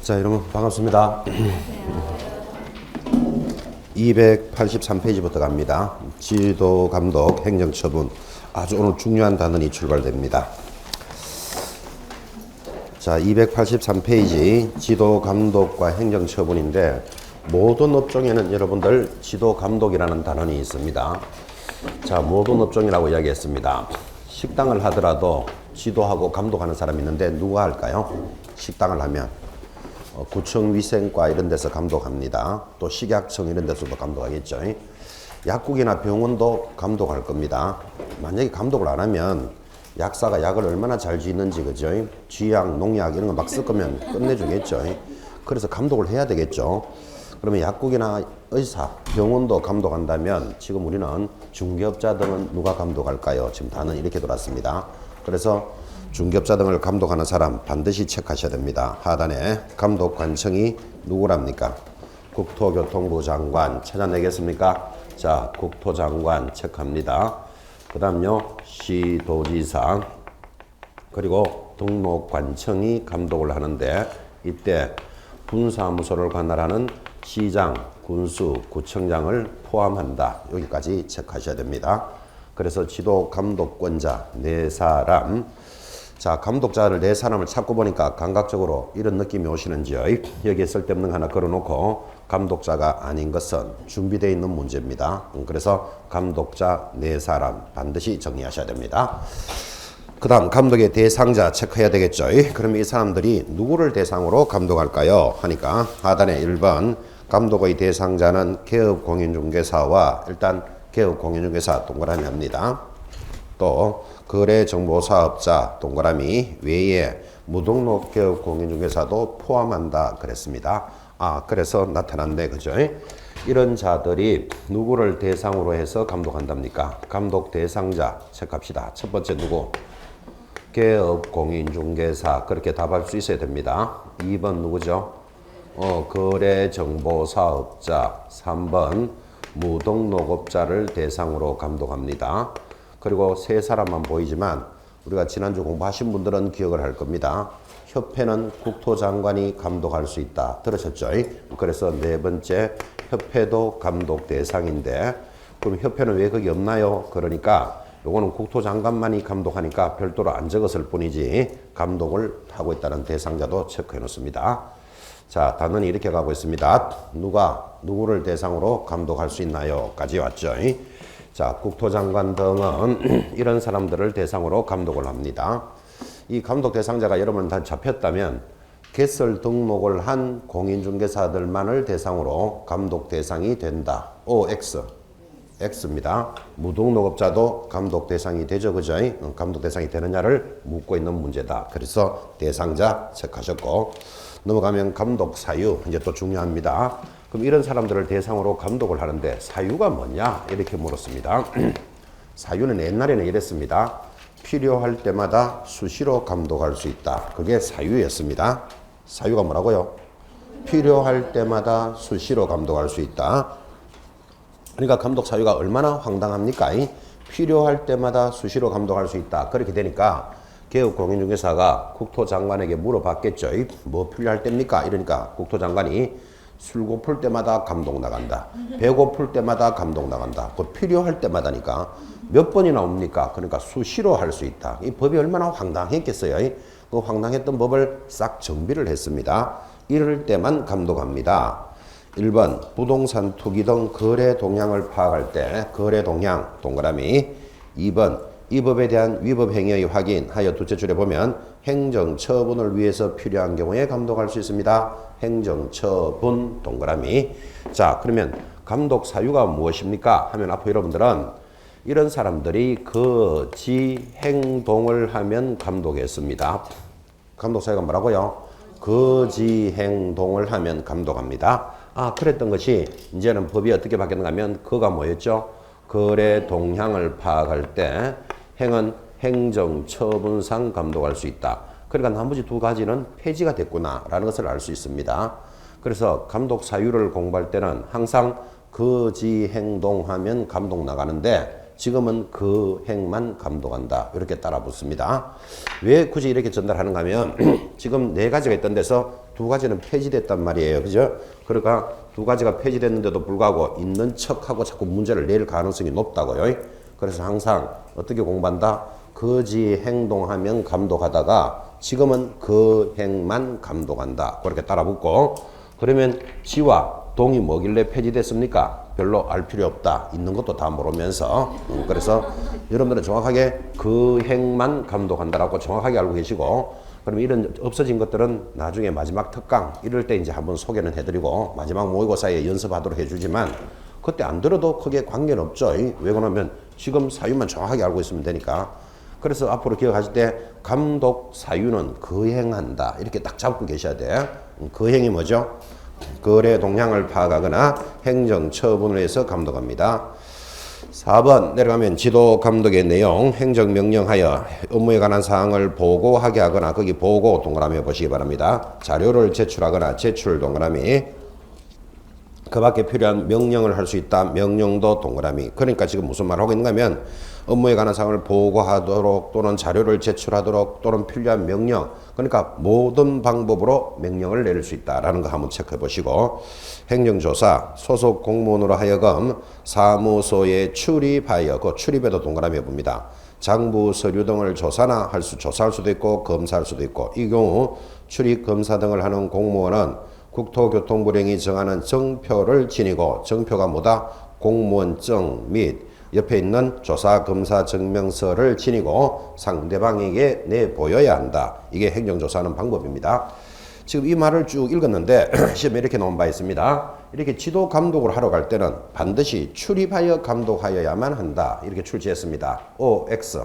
자, 여러분 반갑습니다. 283페이지부터 갑니다. 지도, 감독, 행정처분. 아주 오늘 중요한 단원이 출발됩니다. 자, 283페이지 지도, 감독과 행정처분인데 모든 업종에는 여러분들 지도, 감독이라는 단원이 있습니다. 자, 모든 업종이라고 이야기했습니다. 식당을 하더라도 지도하고 감독하는 사람이 있는데 누가 할까요? 식당을 하면 구청 위생과 이런 데서 감독합니다. 또 식약청 이런 데서도 감독하겠죠. 약국이나 병원도 감독할 겁니다. 만약에 감독을 안 하면 약사가 약을 얼마나 잘 지는지, 그죠? 쥐약, 농약 이런 거 막 섞으면 끝내주겠죠. 그래서 감독을 해야 되겠죠. 그러면 약국이나 의사, 병원도 감독한다면 지금 우리는 중개업자 등은 누가 감독할까요? 지금 다는 이렇게 돌았습니다. 그래서 중개업자 등을 감독하는 사람 반드시 체크하셔야 됩니다. 하단에 감독관청이 누구랍니까? 국토교통부 장관 찾아내겠습니까? 자, 국토장관 체크합니다. 그 다음요, 시도지사, 그리고 등록관청이 감독을 하는데 이때 분사무소를 관할하는 시장, 군수, 구청장을 포함한다. 여기까지 체크하셔야 됩니다. 그래서 지도 감독권자 4사람. 자, 감독자를 4사람을 찾고 보니까 감각적으로 이런 느낌이 오시는지요? 여기에 쓸데없는 거 하나 걸어놓고 감독자가 아닌 것은 준비되어 있는 문제입니다. 그래서 감독자 4사람 반드시 정리하셔야 됩니다. 그 다음 감독의 대상자 체크해야 되겠죠. 그러면 이 사람들이 누구를 대상으로 감독할까요? 하니까 하단에 1번 감독의 대상자는 개업공인중개사와 일단 개업공인중개사 동그라미 합니다. 또 거래정보사업자 동그라미 외에 무등록 개업공인중개사도 포함한다 그랬습니다. 아, 그래서 나타난대, 그죠? 이런 자들이 누구를 대상으로 해서 감독한답니까? 감독 대상자 체크합시다. 첫 번째 누구? 개업공인중개사. 그렇게 답할 수 있어야 됩니다. 2번 누구죠? 거래정보사업자. 3번 무등록업자를 대상으로 감독합니다. 그리고 3사람만 보이지만 우리가 지난주 공부하신 분들은 기억을 할 겁니다. 협회는 국토장관이 감독할 수 있다. 들으셨죠? 그래서 4번째 협회도 감독 대상인데 그럼 협회는 왜 거기 없나요? 그러니까 요거는 국토장관만이 감독하니까 별도로 안 적었을 뿐이지 감독을 하고 있다는 대상자도 체크해 놓습니다. 자, 단원이 이렇게 가고 있습니다. 누가 누구를 대상으로 감독할 수 있나요? 까지 왔죠. 자, 국토장관 등은 이런 사람들을 대상으로 감독을 합니다. 이 감독 대상자가 여러분 다 잡혔다면 개설 등록을 한 공인중개사들만을 대상으로 감독 대상이 된다. OX. X입니다. 무등록업자도 감독 대상이 되죠. 그죠? 감독 대상이 되느냐를 묻고 있는 문제다. 그래서 대상자 체크하셨고 넘어가면 감독 사유 이제 또 중요합니다. 그럼 이런 사람들을 대상으로 감독을 하는데 사유가 뭐냐? 이렇게 물었습니다. 사유는 옛날에는 이랬습니다. 필요할 때마다 수시로 감독할 수 있다. 그게 사유였습니다. 사유가 뭐라고요? 필요할 때마다 수시로 감독할 수 있다. 그러니까 감독 사유가 얼마나 황당합니까? 필요할 때마다 수시로 감독할 수 있다. 그렇게 되니까 개업공인중개사가 국토장관에게 물어봤겠죠. 뭐 필요할 때입니까? 이러니까 국토장관이 술 고플 때마다 감독 나간다. 배 고플 때마다 감독 나간다. 그 필요할 때마다니까 몇 번이나 옵니까? 그러니까 수시로 할 수 있다. 이 법이 얼마나 황당했겠어요. 그 황당했던 법을 싹 정비를 했습니다. 이럴 때만 감독합니다. 1번 부동산 투기 등 거래 동향을 파악할 때 거래 동향 동그라미. 2번 이 법에 대한 위법 행위의 확인하여 둘째 줄에 보면 행정처분을 위해서 필요한 경우에 감독할 수 있습니다. 행정처분 동그라미. 자, 그러면 감독 사유가 무엇입니까? 하면 앞으로 여러분들은 이런 사람들이 거지 행동을 하면 감독했습니다. 감독 사유가 뭐라고요? 거지 행동을 하면 감독합니다. 아, 그랬던 것이 이제는 법이 어떻게 바뀌었는가 하면 그가 뭐였죠? 거래 동향을 파악할 때 행은 행정처분상 감독할 수 있다. 그러니까 나머지 두 가지는 폐지가 됐구나라는 것을 알 수 있습니다. 그래서 감독 사유를 공부할 때는 항상 거지 행동하면 감독 나가는데 지금은 그 행만 감독한다. 이렇게 따라 붙습니다. 왜 굳이 이렇게 전달하는가 하면 지금 4가지가 있던 데서 두 가지는 폐지됐단 말이에요. 그죠? 그러니까 두 가지가 폐지됐는데도 불구하고 있는 척하고 자꾸 문제를 낼 가능성이 높다고요. 그래서 항상 어떻게 공부한다? 거지 행동하면 감독하다가 지금은 그 행만 감독한다. 그렇게 따라 붙고 그러면 지와 동이 뭐길래 폐지됐습니까? 별로 알 필요 없다. 있는 것도 다 모르면서 그래서 여러분들은 정확하게 그 행만 감독한다라고 정확하게 알고 계시고 그럼 이런 없어진 것들은 나중에 마지막 특강 이럴 때 이제 한번 소개는 해드리고 마지막 모의고사에 연습하도록 해주지만 그때 안 들어도 크게 관계는 없죠. 왜 그러면 지금 사유만 정확하게 알고 있으면 되니까. 그래서 앞으로 기억하실 때 감독 사유는 거행한다. 이렇게 딱 잡고 계셔야 돼. 거행이 뭐죠? 거래 동향을 파악하거나 행정 처분을 해서 감독합니다. 4번 내려가면 지도 감독의 내용 행정명령하여 업무에 관한 사항을 보고하게 하거나 거기 보고 동그라미 보시기 바랍니다. 자료를 제출하거나 제출 동그라미 그 밖에 필요한 명령을 할 수 있다. 명령도 동그라미. 그러니까 지금 무슨 말을 하고 있는가 하면 업무에 관한 사항을 보고하도록 또는 자료를 제출하도록 또는 필요한 명령 그러니까 모든 방법으로 명령을 내릴 수 있다라는 거 한번 체크해 보시고 행정조사 소속 공무원으로 하여금 사무소에 출입하여 그 출입에도 동그라미 해봅니다. 장부 서류 등을 조사할 수도 있고 검사할 수도 있고 이 경우 출입 검사 등을 하는 공무원은 국토교통부령이 정하는 정표를 지니고 정표가 뭐다? 공무원증 및 옆에 있는 조사 검사 증명서를 지니고 상대방에게 내보여야 한다. 이게 행정조사하는 방법입니다. 지금 이 말을 쭉 읽었는데 시험에 이렇게 나온 바 있습니다. 이렇게 지도 감독을 하러 갈 때는 반드시 출입하여 감독하여야만 한다. 이렇게 출제했습니다. O, X.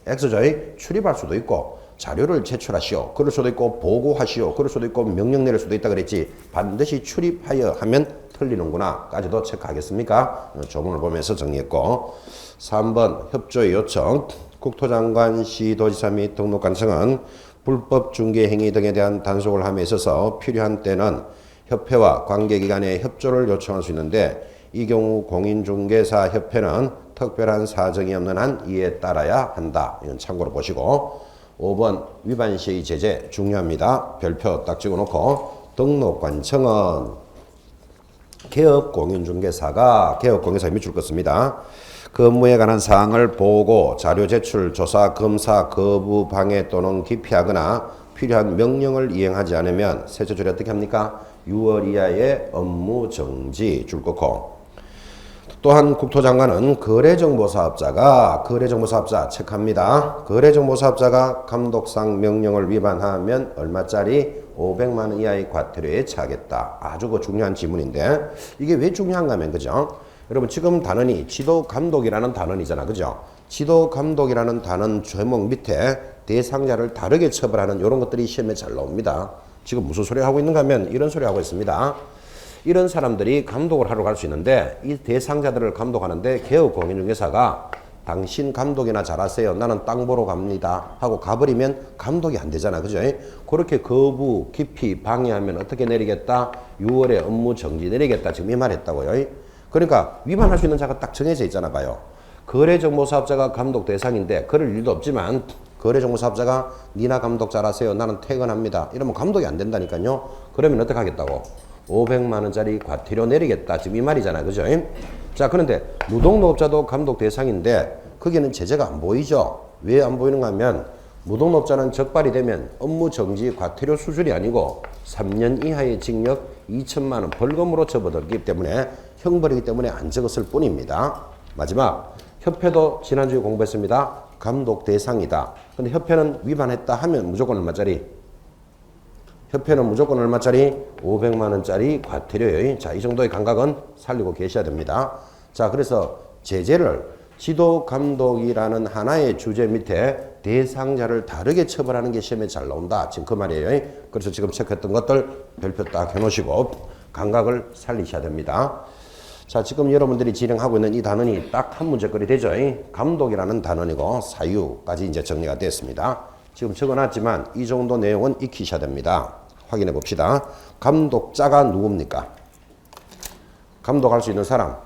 X죠. 출입할 수도 있고 자료를 제출하시오. 그럴 수도 있고 보고하시오. 그럴 수도 있고 명령 내릴 수도 있다 그랬지. 반드시 출입하여 하면 틀리는구나. 까지도 체크하겠습니까? 조문을 보면서 정리했고 3번 협조의 요청. 국토장관, 시도지사 및 등록관청은 불법 중개 행위 등에 대한 단속을 함에 있어서 필요한 때는 협회와 관계기관의 협조를 요청할 수 있는데 이 경우 공인중개사 협회는 특별한 사정이 없는 한 이에 따라야 한다. 이건 참고로 보시고 5번 위반 시의 제재 중요합니다. 별표 딱 찍어놓고 등록관청은 개업공인중개사가 개업공개사에 밑줄 긋습니다. 그 업무에 관한 사항을 보고 자료 제출, 조사, 검사, 거부, 방해 또는 기피하거나 필요한 명령을 이행하지 않으면 셋째 줄에 어떻게 합니까? 6월 이하의 업무 정지 줄 긋고 또한 국토장관은 거래정보사업자가 거래정보사업자 체크합니다. 거래정보사업자가 감독상 명령을 위반하면 얼마짜리 500만 원 이하의 과태료에 처하겠다. 아주 그 중요한 지문인데 이게 왜 중요한가 하면 그죠? 여러분 지금 단원이 지도감독이라는 단원이잖아. 그죠? 지도감독이라는 단원 제목 밑에 대상자를 다르게 처벌하는 이런 것들이 시험에 잘 나옵니다. 지금 무슨 소리 하고 있는가 하면 이런 소리 하고 있습니다. 이런 사람들이 감독을 하러 갈 수 있는데 이 대상자들을 감독하는데 개업공인중개사가 당신 감독이나 잘하세요. 나는 땅 보러 갑니다. 하고 가버리면 감독이 안 되잖아. 그죠? 그렇게 거부, 기피, 방해하면 어떻게 내리겠다? 6월에 업무 정지 내리겠다. 지금 이 말 했다고요. 그러니까 위반할 수 있는 자가 딱 정해져 있잖아 봐요. 거래정보사업자가 감독 대상인데 그럴 일도 없지만 거래정보사업자가 니나 감독 잘하세요. 나는 퇴근합니다. 이러면 감독이 안 된다니까요. 그러면 어떻게 하겠다고? 500만 원짜리 과태료 내리겠다. 지금 이 말이잖아. 그죠? 자, 그런데 무등록업자도 감독 대상인데 거기는 제재가 안 보이죠. 왜 안 보이는가 하면 무등록업자는 적발이 되면 업무 정지 과태료 수준이 아니고 3년 이하의 징역 2천만 원 벌금으로 접어들기 때문에 형벌이기 때문에 안 적었을 뿐입니다. 마지막 협회도 지난주에 공부했습니다. 감독 대상이다. 근데 협회는 위반했다 하면 무조건 얼마짜리? 협회는 무조건 얼마짜리? 500만 원짜리 과태료예요. 자, 이 정도의 감각은 살리고 계셔야 됩니다. 자, 그래서 제재를 지도감독이라는 하나의 주제 밑에 대상자를 다르게 처벌하는 게 시험에 잘 나온다. 지금 그 말이에요. 그래서 지금 체크했던 것들 별표 딱 해놓으시고 감각을 살리셔야 됩니다. 자, 지금 여러분들이 진행하고 있는 이 단원이 딱 한 문제거리 되죠. 감독이라는 단원이고 사유까지 이제 정리가 됐습니다. 지금 적어놨지만 이 정도 내용은 익히셔야 됩니다. 확인해 봅시다. 감독자가 누굽니까? 감독할 수 있는 사람.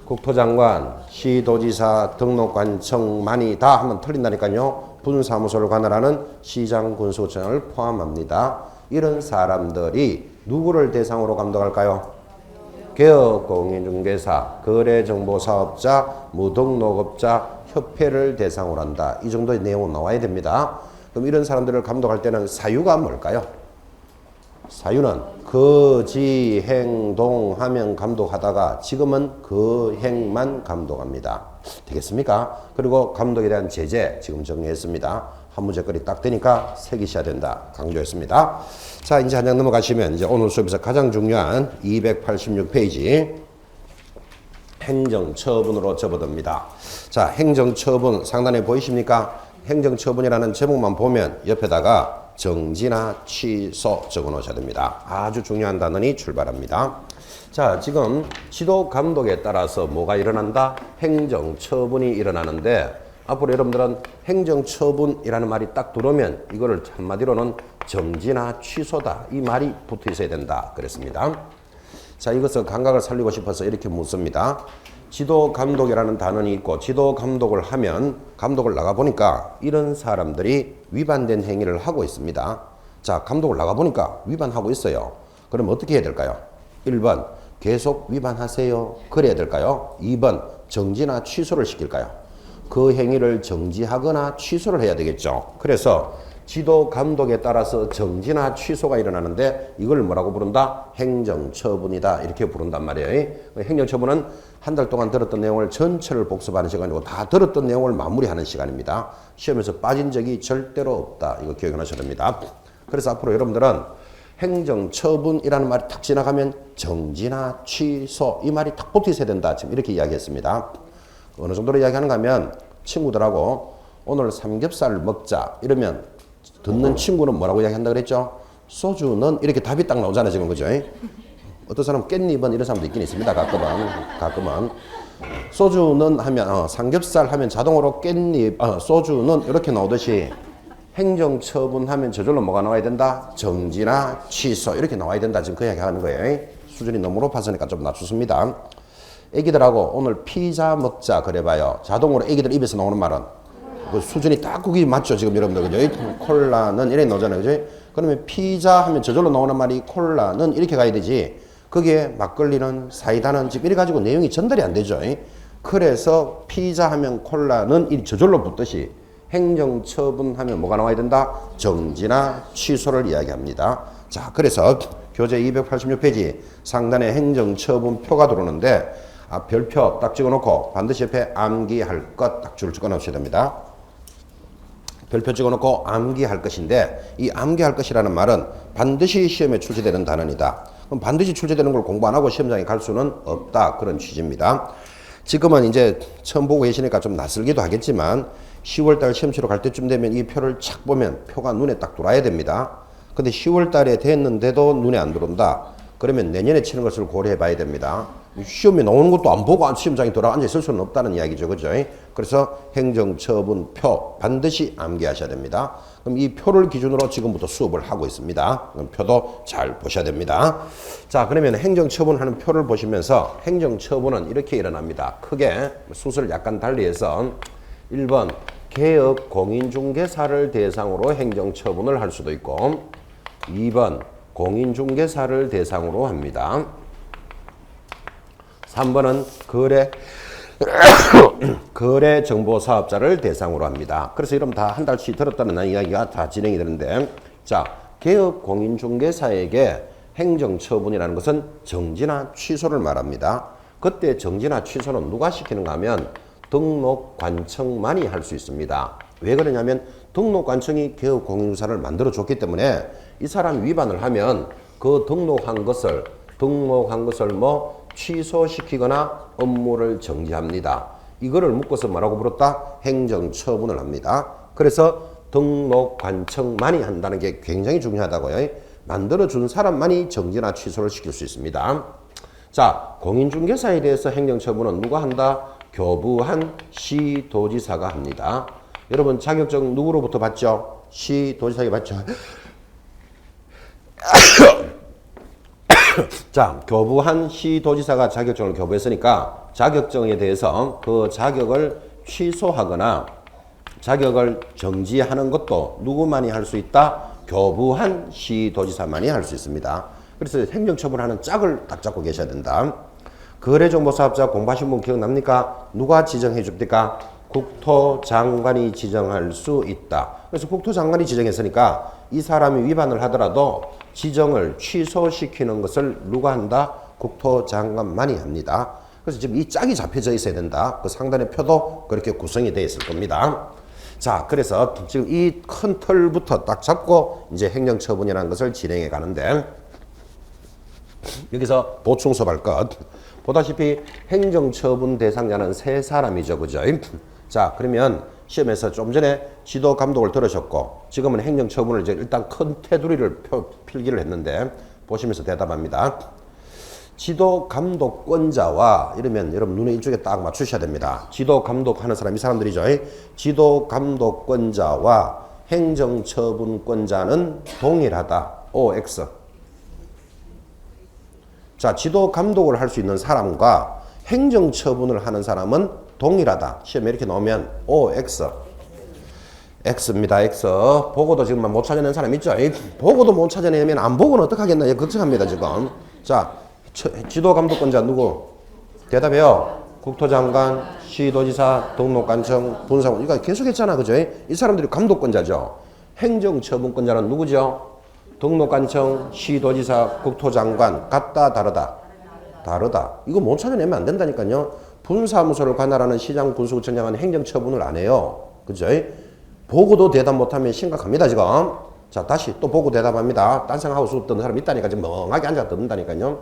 국토장관, 시도지사, 등록관청만이 다 하면 틀린다니까요. 분사무소를 관할하는 시장, 군수청을 포함합니다. 이런 사람들이 누구를 대상으로 감독할까요? 개업 공인중개사, 거래정보사업자, 무등록업자, 협회를 대상으로 한다. 이 정도의 내용은 나와야 됩니다. 그럼 이런 사람들을 감독할 때는 사유가 뭘까요? 사유는 거지행동하면 감독하다가 지금은 그 행만 감독합니다. 되겠습니까? 그리고 감독에 대한 제재 지금 정리했습니다. 한 문제거리 딱 되니까 새기셔야 된다. 강조했습니다. 자, 이제 한 장 넘어가시면 이제 오늘 수업에서 가장 중요한 286페이지 행정처분으로 접어듭니다. 자, 행정처분 상단에 보이십니까? 행정처분이라는 제목만 보면 옆에다가 정지나 취소 적어 놓으셔야 됩니다. 아주 중요한 단원이 출발합니다. 자, 지금 지도 감독에 따라서 뭐가 일어난다? 행정처분이 일어나는데 앞으로 여러분들은 행정처분이라는 말이 딱 들어오면 이거를 한마디로는 정지나 취소다. 이 말이 붙어 있어야 된다. 그랬습니다. 자, 이것을 감각을 살리고 싶어서 이렇게 묻습니다. 지도 감독이라는 단원이 있고 지도 감독을 하면 감독을 나가보니까 이런 사람들이 위반된 행위를 하고 있습니다. 자, 감독을 나가보니까 위반하고 있어요. 그럼 어떻게 해야 될까요? 1번 계속 위반하세요. 그래야 될까요? 2번 정지나 취소를 시킬까요? 그 행위를 정지하거나 취소를 해야 되겠죠. 그래서 지도 감독에 따라서 정지나 취소가 일어나는데 이걸 뭐라고 부른다? 행정처분이다. 이렇게 부른단 말이에요. 행정처분은 한 달 동안 들었던 내용을 전체를 복습하는 시간이고 다 들었던 내용을 마무리하는 시간입니다. 시험에서 빠진 적이 절대로 없다. 이거 기억하셔야 됩니다. 그래서 앞으로 여러분들은 행정처분이라는 말이 탁 지나가면 정지나 취소 이 말이 탁 붙어 있어야 된다. 지금 이렇게 이야기했습니다. 어느 정도로 이야기하는가 하면 친구들하고 오늘 삼겹살 먹자 이러면 듣는 친구는 뭐라고 이야기한다 그랬죠? 소주는 이렇게 답이 딱 나오잖아요 지금 그죠? 어떤 사람 깻잎은 이런 사람도 있긴 있습니다. 가끔은 소주는 하면 삼겹살 하면 자동으로 깻잎 소주는 이렇게 나오듯이 행정처분 하면 저절로 뭐가 나와야 된다? 정지나 취소 이렇게 나와야 된다. 지금 그 이야기 하는 거예요. 수준이 너무 높아서니까 좀 낮췄습니다. 애기들하고 오늘 피자 먹자 그래봐요. 자동으로 애기들 입에서 나오는 말은 그 수준이 딱 거기 맞죠 지금 여러분들 그죠? 콜라는 이렇게 나오잖아요 그죠? 그러면 피자 하면 저절로 나오는 말이 콜라는 이렇게 가야 되지. 거기에 막걸리는 사이다는 지금 이래 가지고 내용이 전달이 안 되죠. 그래서 피자 하면 콜라는 이 저절로 붙듯이 행정처분 하면 뭐가 나와야 된다? 정지나 취소를 이야기합니다. 자, 그래서 교재 286페이지 상단에 행정처분 표가 들어오는데 별표 딱 찍어놓고 반드시 옆에 암기할 것 딱 줄을 찍어놓으셔야 됩니다. 별표 찍어놓고 암기할 것인데 이 암기할 것이라는 말은 반드시 시험에 출제되는 단어이다. 그럼 반드시 출제되는 걸 공부 안 하고 시험장에 갈 수는 없다. 그런 취지입니다. 지금은 이제 처음 보고 계시니까 좀 낯설기도 하겠지만 10월달 시험 치러 갈 때쯤 되면 이 표를 착 보면 표가 눈에 딱 들어와야 됩니다. 근데 10월달에 됐는데도 눈에 안 들어온다. 그러면 내년에 치는 것을 고려해 봐야 됩니다. 시험에 나오는 것도 안 보고 시험장에 돌아 앉아 있을 수는 없다는 이야기죠. 그죠? 그래서 행정처분 표 반드시 암기하셔야 됩니다. 그럼 이 표를 기준으로 지금부터 수업을 하고 있습니다. 그럼 표도 잘 보셔야 됩니다. 자, 그러면 행정처분하는 표를 보시면서 행정처분은 이렇게 일어납니다. 크게 순서를 약간 달리해서 1번 개업 공인중개사를 대상으로 행정처분을 할 수도 있고 2번 공인중개사를 대상으로 합니다. 3번은 거래정보사업자를 대상으로 합니다. 그래서 이러면 다 한 달씩 들었다는 이야기가 다 진행이 되는데 자, 개업 공인중개사에게 행정처분이라는 것은 정지나 취소를 말합니다. 그때 정지나 취소는 누가 시키는가 하면 등록관청만이 할 수 있습니다. 왜 그러냐면 등록관청이 개업 공인중개사를 만들어 줬기 때문에 이 사람이 위반을 하면 그 등록한 것을 뭐 취소시키거나 업무를 정지합니다. 이거를 묶어서 뭐라고 불렀다? 행정처분을 합니다. 그래서 등록관청만이 한다는 게 굉장히 중요하다고요. 만들어준 사람만이 정지나 취소를 시킬 수 있습니다. 자, 공인중개사에 대해서 행정처분은 누가 한다? 교부한 시도지사가 합니다. 여러분 자격증 누구로부터 받죠? 시도지사에게 받죠? 자, 교부한 시도지사가 자격증을 교부했으니까 자격증에 대해서 그 자격을 취소하거나 자격을 정지하는 것도 누구만이 할 수 있다? 교부한 시도지사만이 할 수 있습니다. 그래서 행정처분하는 짝을 딱 잡고 계셔야 된다. 거래정보사업자 공부하신 분 기억납니까? 누가 지정해 줍니까? 국토장관이 지정할 수 있다. 그래서 국토장관이 지정했으니까 이 사람이 위반을 하더라도 지정을 취소시키는 것을 누가 한다? 국토장관만이 합니다. 그래서 지금 이 짝이 잡혀져 있어야 된다. 그 상단의 표도 그렇게 구성이 되어 있을 겁니다. 자, 그래서 지금 이 큰 틀부터 딱 잡고 이제 행정처분이라는 것을 진행해 가는데 여기서 보충 수업할 것. 보다시피 행정처분 대상자는 세 사람이죠. 그죠? 자, 그러면 시험에서 좀 전에 지도 감독을 들으셨고 지금은 행정처분을 이제 일단 큰 테두리를 필기를 했는데 보시면서 대답합니다. 지도 감독권자와 이러면 여러분 눈에 이쪽에 딱 맞추셔야 됩니다. 지도 감독하는 사람 이 사람들이죠. 지도 감독권자와 행정처분권자는 동일하다. OX. 자, 지도 감독을 할 수 있는 사람과 행정처분을 하는 사람은 동일하다. 시험에 이렇게 나오면 OX. X입니다. X. 보고도 지금 못 찾아내는 사람 있죠? 보고도 못 찾아내면 안 보고는 어떡하겠나? 걱정합니다, 지금. 자, 지도 감독권자 누구? 대답해요. 국토장관, 시도지사, 등록관청, 분사원. 이거 계속 했잖아, 그죠? 이 사람들이 감독권자죠. 행정처분권자는 누구죠? 등록관청, 시도지사, 국토장관. 같다, 다르다? 다르다. 이거 못 찾아내면 안 된다니까요. 분사무소를 관할하는 시장, 군수구청장은 행정처분을 안 해요. 그죠? 보고도 대답 못하면 심각합니다, 지금. 자, 다시 또 보고 대답합니다. 딴 생각하고 수업 듣는 사람 있다니까. 지금 멍하게 앉아 듣는다니까요.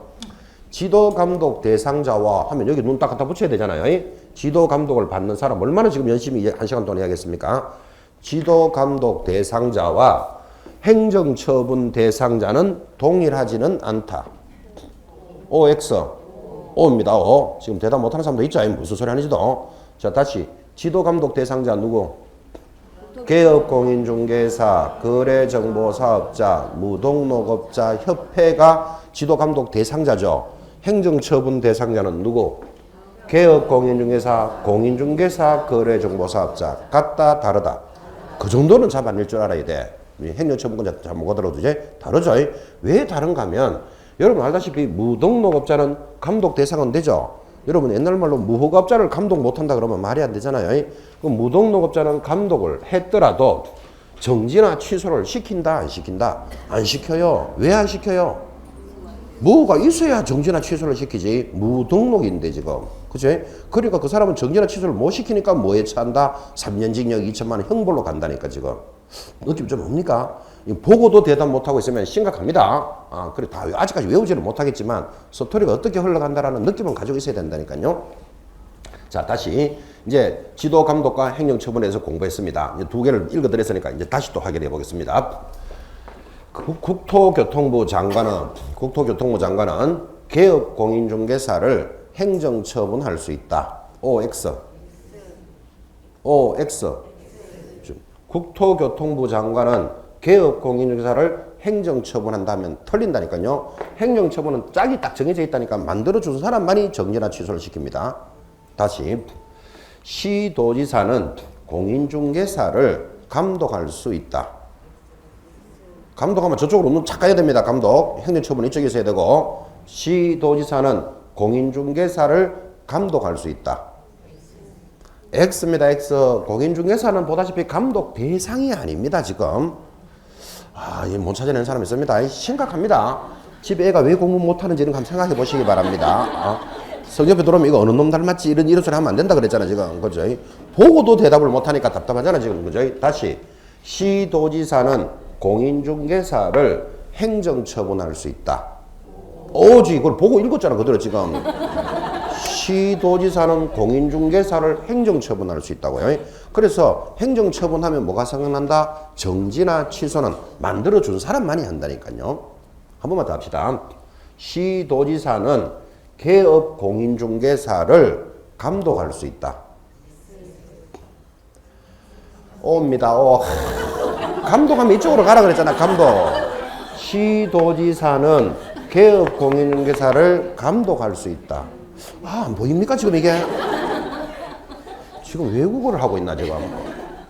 지도 감독 대상자와 하면 여기 눈 딱 갖다 붙여야 되잖아요. 지도 감독을 받는 사람 얼마나 지금 열심히 1시간 동안 해야겠습니까? 지도 감독 대상자와 행정처분 대상자는 동일하지는 않다. OX. O입니다. O. 지금 대답 못하는 사람도 있죠. 무슨 소리 하는지도. 자, 다시 지도 감독 대상자 누구? 개업공인중개사, 거래정보사업자, 무등록업자, 협회가 지도감독 대상자죠. 행정처분 대상자는 누구? 개업공인중개사, 공인중개사, 거래정보사업자. 같다, 다르다. 그 정도는 잡아낼 줄 알아야 돼. 행정처분권자 잘 못하더라도 이제 다르죠. 왜 다른가 하면 여러분 알다시피 무등록업자는 감독 대상은 되죠. 여러분 옛날 말로 무허가업자를 감독 못한다 그러면 말이 안 되잖아요. 그럼 무등록업자는 감독을 했더라도 정지나 취소를 시킨다 안 시킨다? 안 시켜요. 왜 안 시켜요? 뭐가 있어야 정지나 취소를 시키지. 무등록인데 지금. 그죠? 그러니까 그 사람은 정지나 취소를 못 시키니까 뭐에 처한다? 3년 징역 2천만 원 형벌로 간다니까 지금. 느낌 좀 옵니까? 보고도 대답 못하고 있으면 심각합니다. 그래, 다 아직까지 외우지는 못하겠지만 스토리가 어떻게 흘러간다라는 느낌은 가지고 있어야 된다니까요. 자, 다시 이제 지도 감독과 행정처분에서 공부했습니다. 이제 두 개를 읽어드렸으니까 이제 다시 또 확인해 보겠습니다. 국토교통부 장관은 개업공인중개사를 행정처분할 수 있다. OX. 국토교통부 장관은 개업공인중개사를 행정처분한다면 틀린다니까요. 행정처분은 짝이 딱 정해져 있다니까 만들어준 사람만이 정지나 취소를 시킵니다. 다시 시도지사는 공인중개사를 감독할 수 있다. 감독하면 저쪽으로 눈 착 가야 됩니다. 감독. 행정처분은 이쪽에 있어야 되고 시도지사는 공인중개사를 감독할 수 있다. X입니다. X. 공인중개사는 보다시피 감독 대상이 아닙니다. 지금. 이 못 찾아내는 사람이 있습니다. 심각합니다. 집에 애가 왜 공부 못하는지는 한번 생각해 보시기 바랍니다. 성옆에 들어오면 이거 어느 놈 닮았지? 이런 소리 하면 안 된다 그랬잖아, 지금. 그죠? 보고도 대답을 못하니까 답답하잖아, 지금. 그죠? 다시. 시도지사는 공인중개사를 행정처분할 수 있다. 오지, 그걸 보고 읽었잖아, 그대로 지금. 시도지사는 공인중개사를 행정처분할 수 있다고요. 그래서 행정처분하면 뭐가 생각난다? 정지나 취소는 만들어준 사람만이 한다니까요. 한 번만 더 합시다. 시도지사는 개업 공인중개사를 감독할 수 있다. 오입니다. 오. 감독하면 이쪽으로 가라 그랬잖아. 감독. 시도지사는 개업 공인중개사를 감독할 수 있다. 안 보입니까 지금 이게? 지금 외국어를 하고 있나 지금?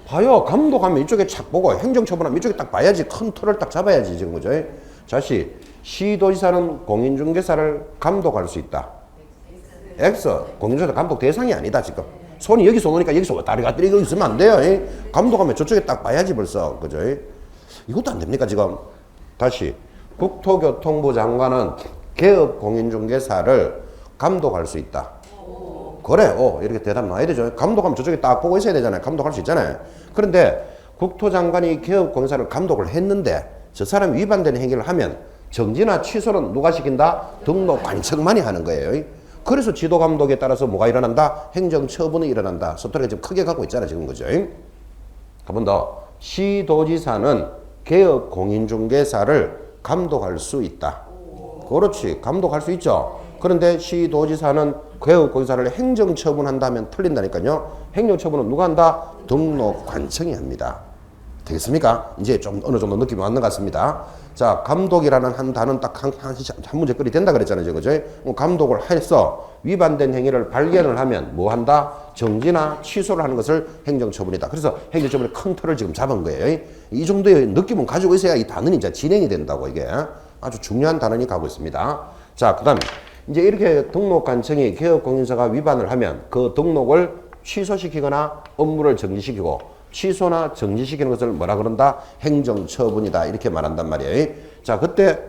봐요. 감독하면 이쪽에 착 보고 행정처분하면 이쪽에 딱 봐야지. 큰 틀을 딱 잡아야지 지금 그죠? 다시 시도지사는 공인중개사를 감독할 수 있다. X 공인중개사 감독 대상이 아니다 지금. 손이 여기서 오니까 여기서 다리가 이거 있으면 안 돼요. 감독하면 저쪽에 딱 봐야지 벌써 그죠? 이것도 안 됩니까 지금? 다시 국토교통부 장관은 개업 공인중개사를 감독할 수 있다. 그래, 이렇게 대답 나와야 되죠. 감독하면 저쪽에 딱 보고 있어야 되잖아요. 감독할 수 있잖아요. 그런데 국토장관이 개업공사를 감독을 했는데 저 사람이 위반되는 행위를 하면 정지나 취소는 누가 시킨다? 등록관청만이 하는 거예요. 그래서 지도감독에 따라서 뭐가 일어난다? 행정처분이 일어난다. 소토리가 지금 크게 가고 있잖아요. 지금 그죠? 한 번 더. 시도지사는 개업공인중개사를 감독할 수 있다. 그렇지. 감독할 수 있죠. 그런데 시도지사는 개업공사를 행정처분한다면 틀린다니까요. 행정처분은 누가 한다? 등록관청이 합니다. 되겠습니까? 이제 좀 어느 정도 느낌이 왔는 것 같습니다. 자, 감독이라는 한 단어는 딱 한 문제거리 된다 그랬잖아요. 그죠? 감독을 해서 위반된 행위를 발견을 하면 뭐 한다? 정지나 취소를 하는 것을 행정처분이다. 그래서 행정처분의 큰 틀을 지금 잡은 거예요. 이 정도의 느낌은 가지고 있어야 이 단어는 이제 진행이 된다고 이게 아주 중요한 단어니 가고 있습니다. 자, 그 다음에 이제 이렇게 등록관청이 개업공인사가 위반을 하면 그 등록을 취소시키거나 업무를 정지시키고 취소나 정지시키는 것을 뭐라 그런다? 행정처분이다. 이렇게 말한단 말이에요. 자, 그때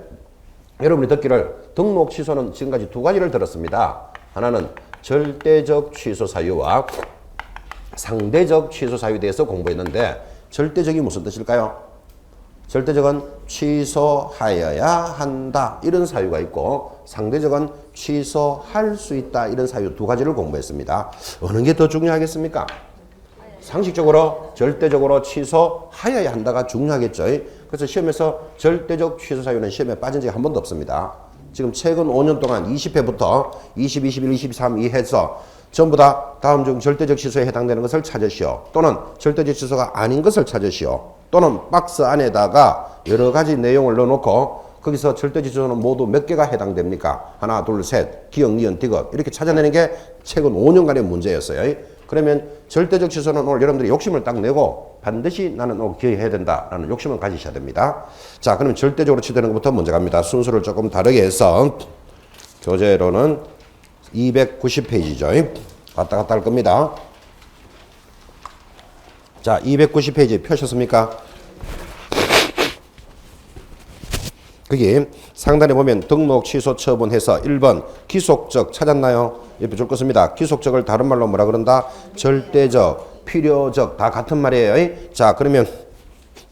여러분이 듣기를 등록 취소는 지금까지 두 가지를 들었습니다. 하나는 절대적 취소 사유와 상대적 취소 사유에 대해서 공부했는데 절대적이 무슨 뜻일까요? 절대적은 취소하여야 한다 이런 사유가 있고 상대적은 취소할 수 있다 이런 사유 두 가지를 공부했습니다. 어느 게 더 중요하겠습니까? 상식적으로 절대적으로 취소하여야 한다가 중요하겠죠. 그래서 시험에서 절대적 취소 사유는 시험에 빠진 적이 한 번도 없습니다. 지금 최근 5년 동안 20회부터 20, 21, 23, 2회에서 전부 다 다음 중 절대적 취소에 해당되는 것을 찾으시오. 또는 절대적 취소가 아닌 것을 찾으시오. 또는 박스 안에다가 여러 가지 내용을 넣어놓고 거기서 절대적 취소는 모두 몇 개가 해당됩니까? 하나, 둘, 셋, 기억, 니은, 디귿 이렇게 찾아내는 게 최근 5년간의 문제였어요. 그러면 절대적 취소는 오늘 여러분들이 욕심을 딱 내고 반드시 나는 기억해야 된다라는 욕심을 가지셔야 됩니다. 자, 그러면 절대적으로 취소되는 것부터 먼저 갑니다. 순서를 조금 다르게 해서 교재로는 290페이지죠. 왔다 갔다 할 겁니다. 자, 290페이지 펴셨습니까? 거기 상단에 보면 등록 취소 처분해서 1번 기속적 찾았나요? 옆에 줄 것입니다. 기속적을 다른 말로 뭐라 그런다? 절대적, 필요적 다 같은 말이에요. 자, 그러면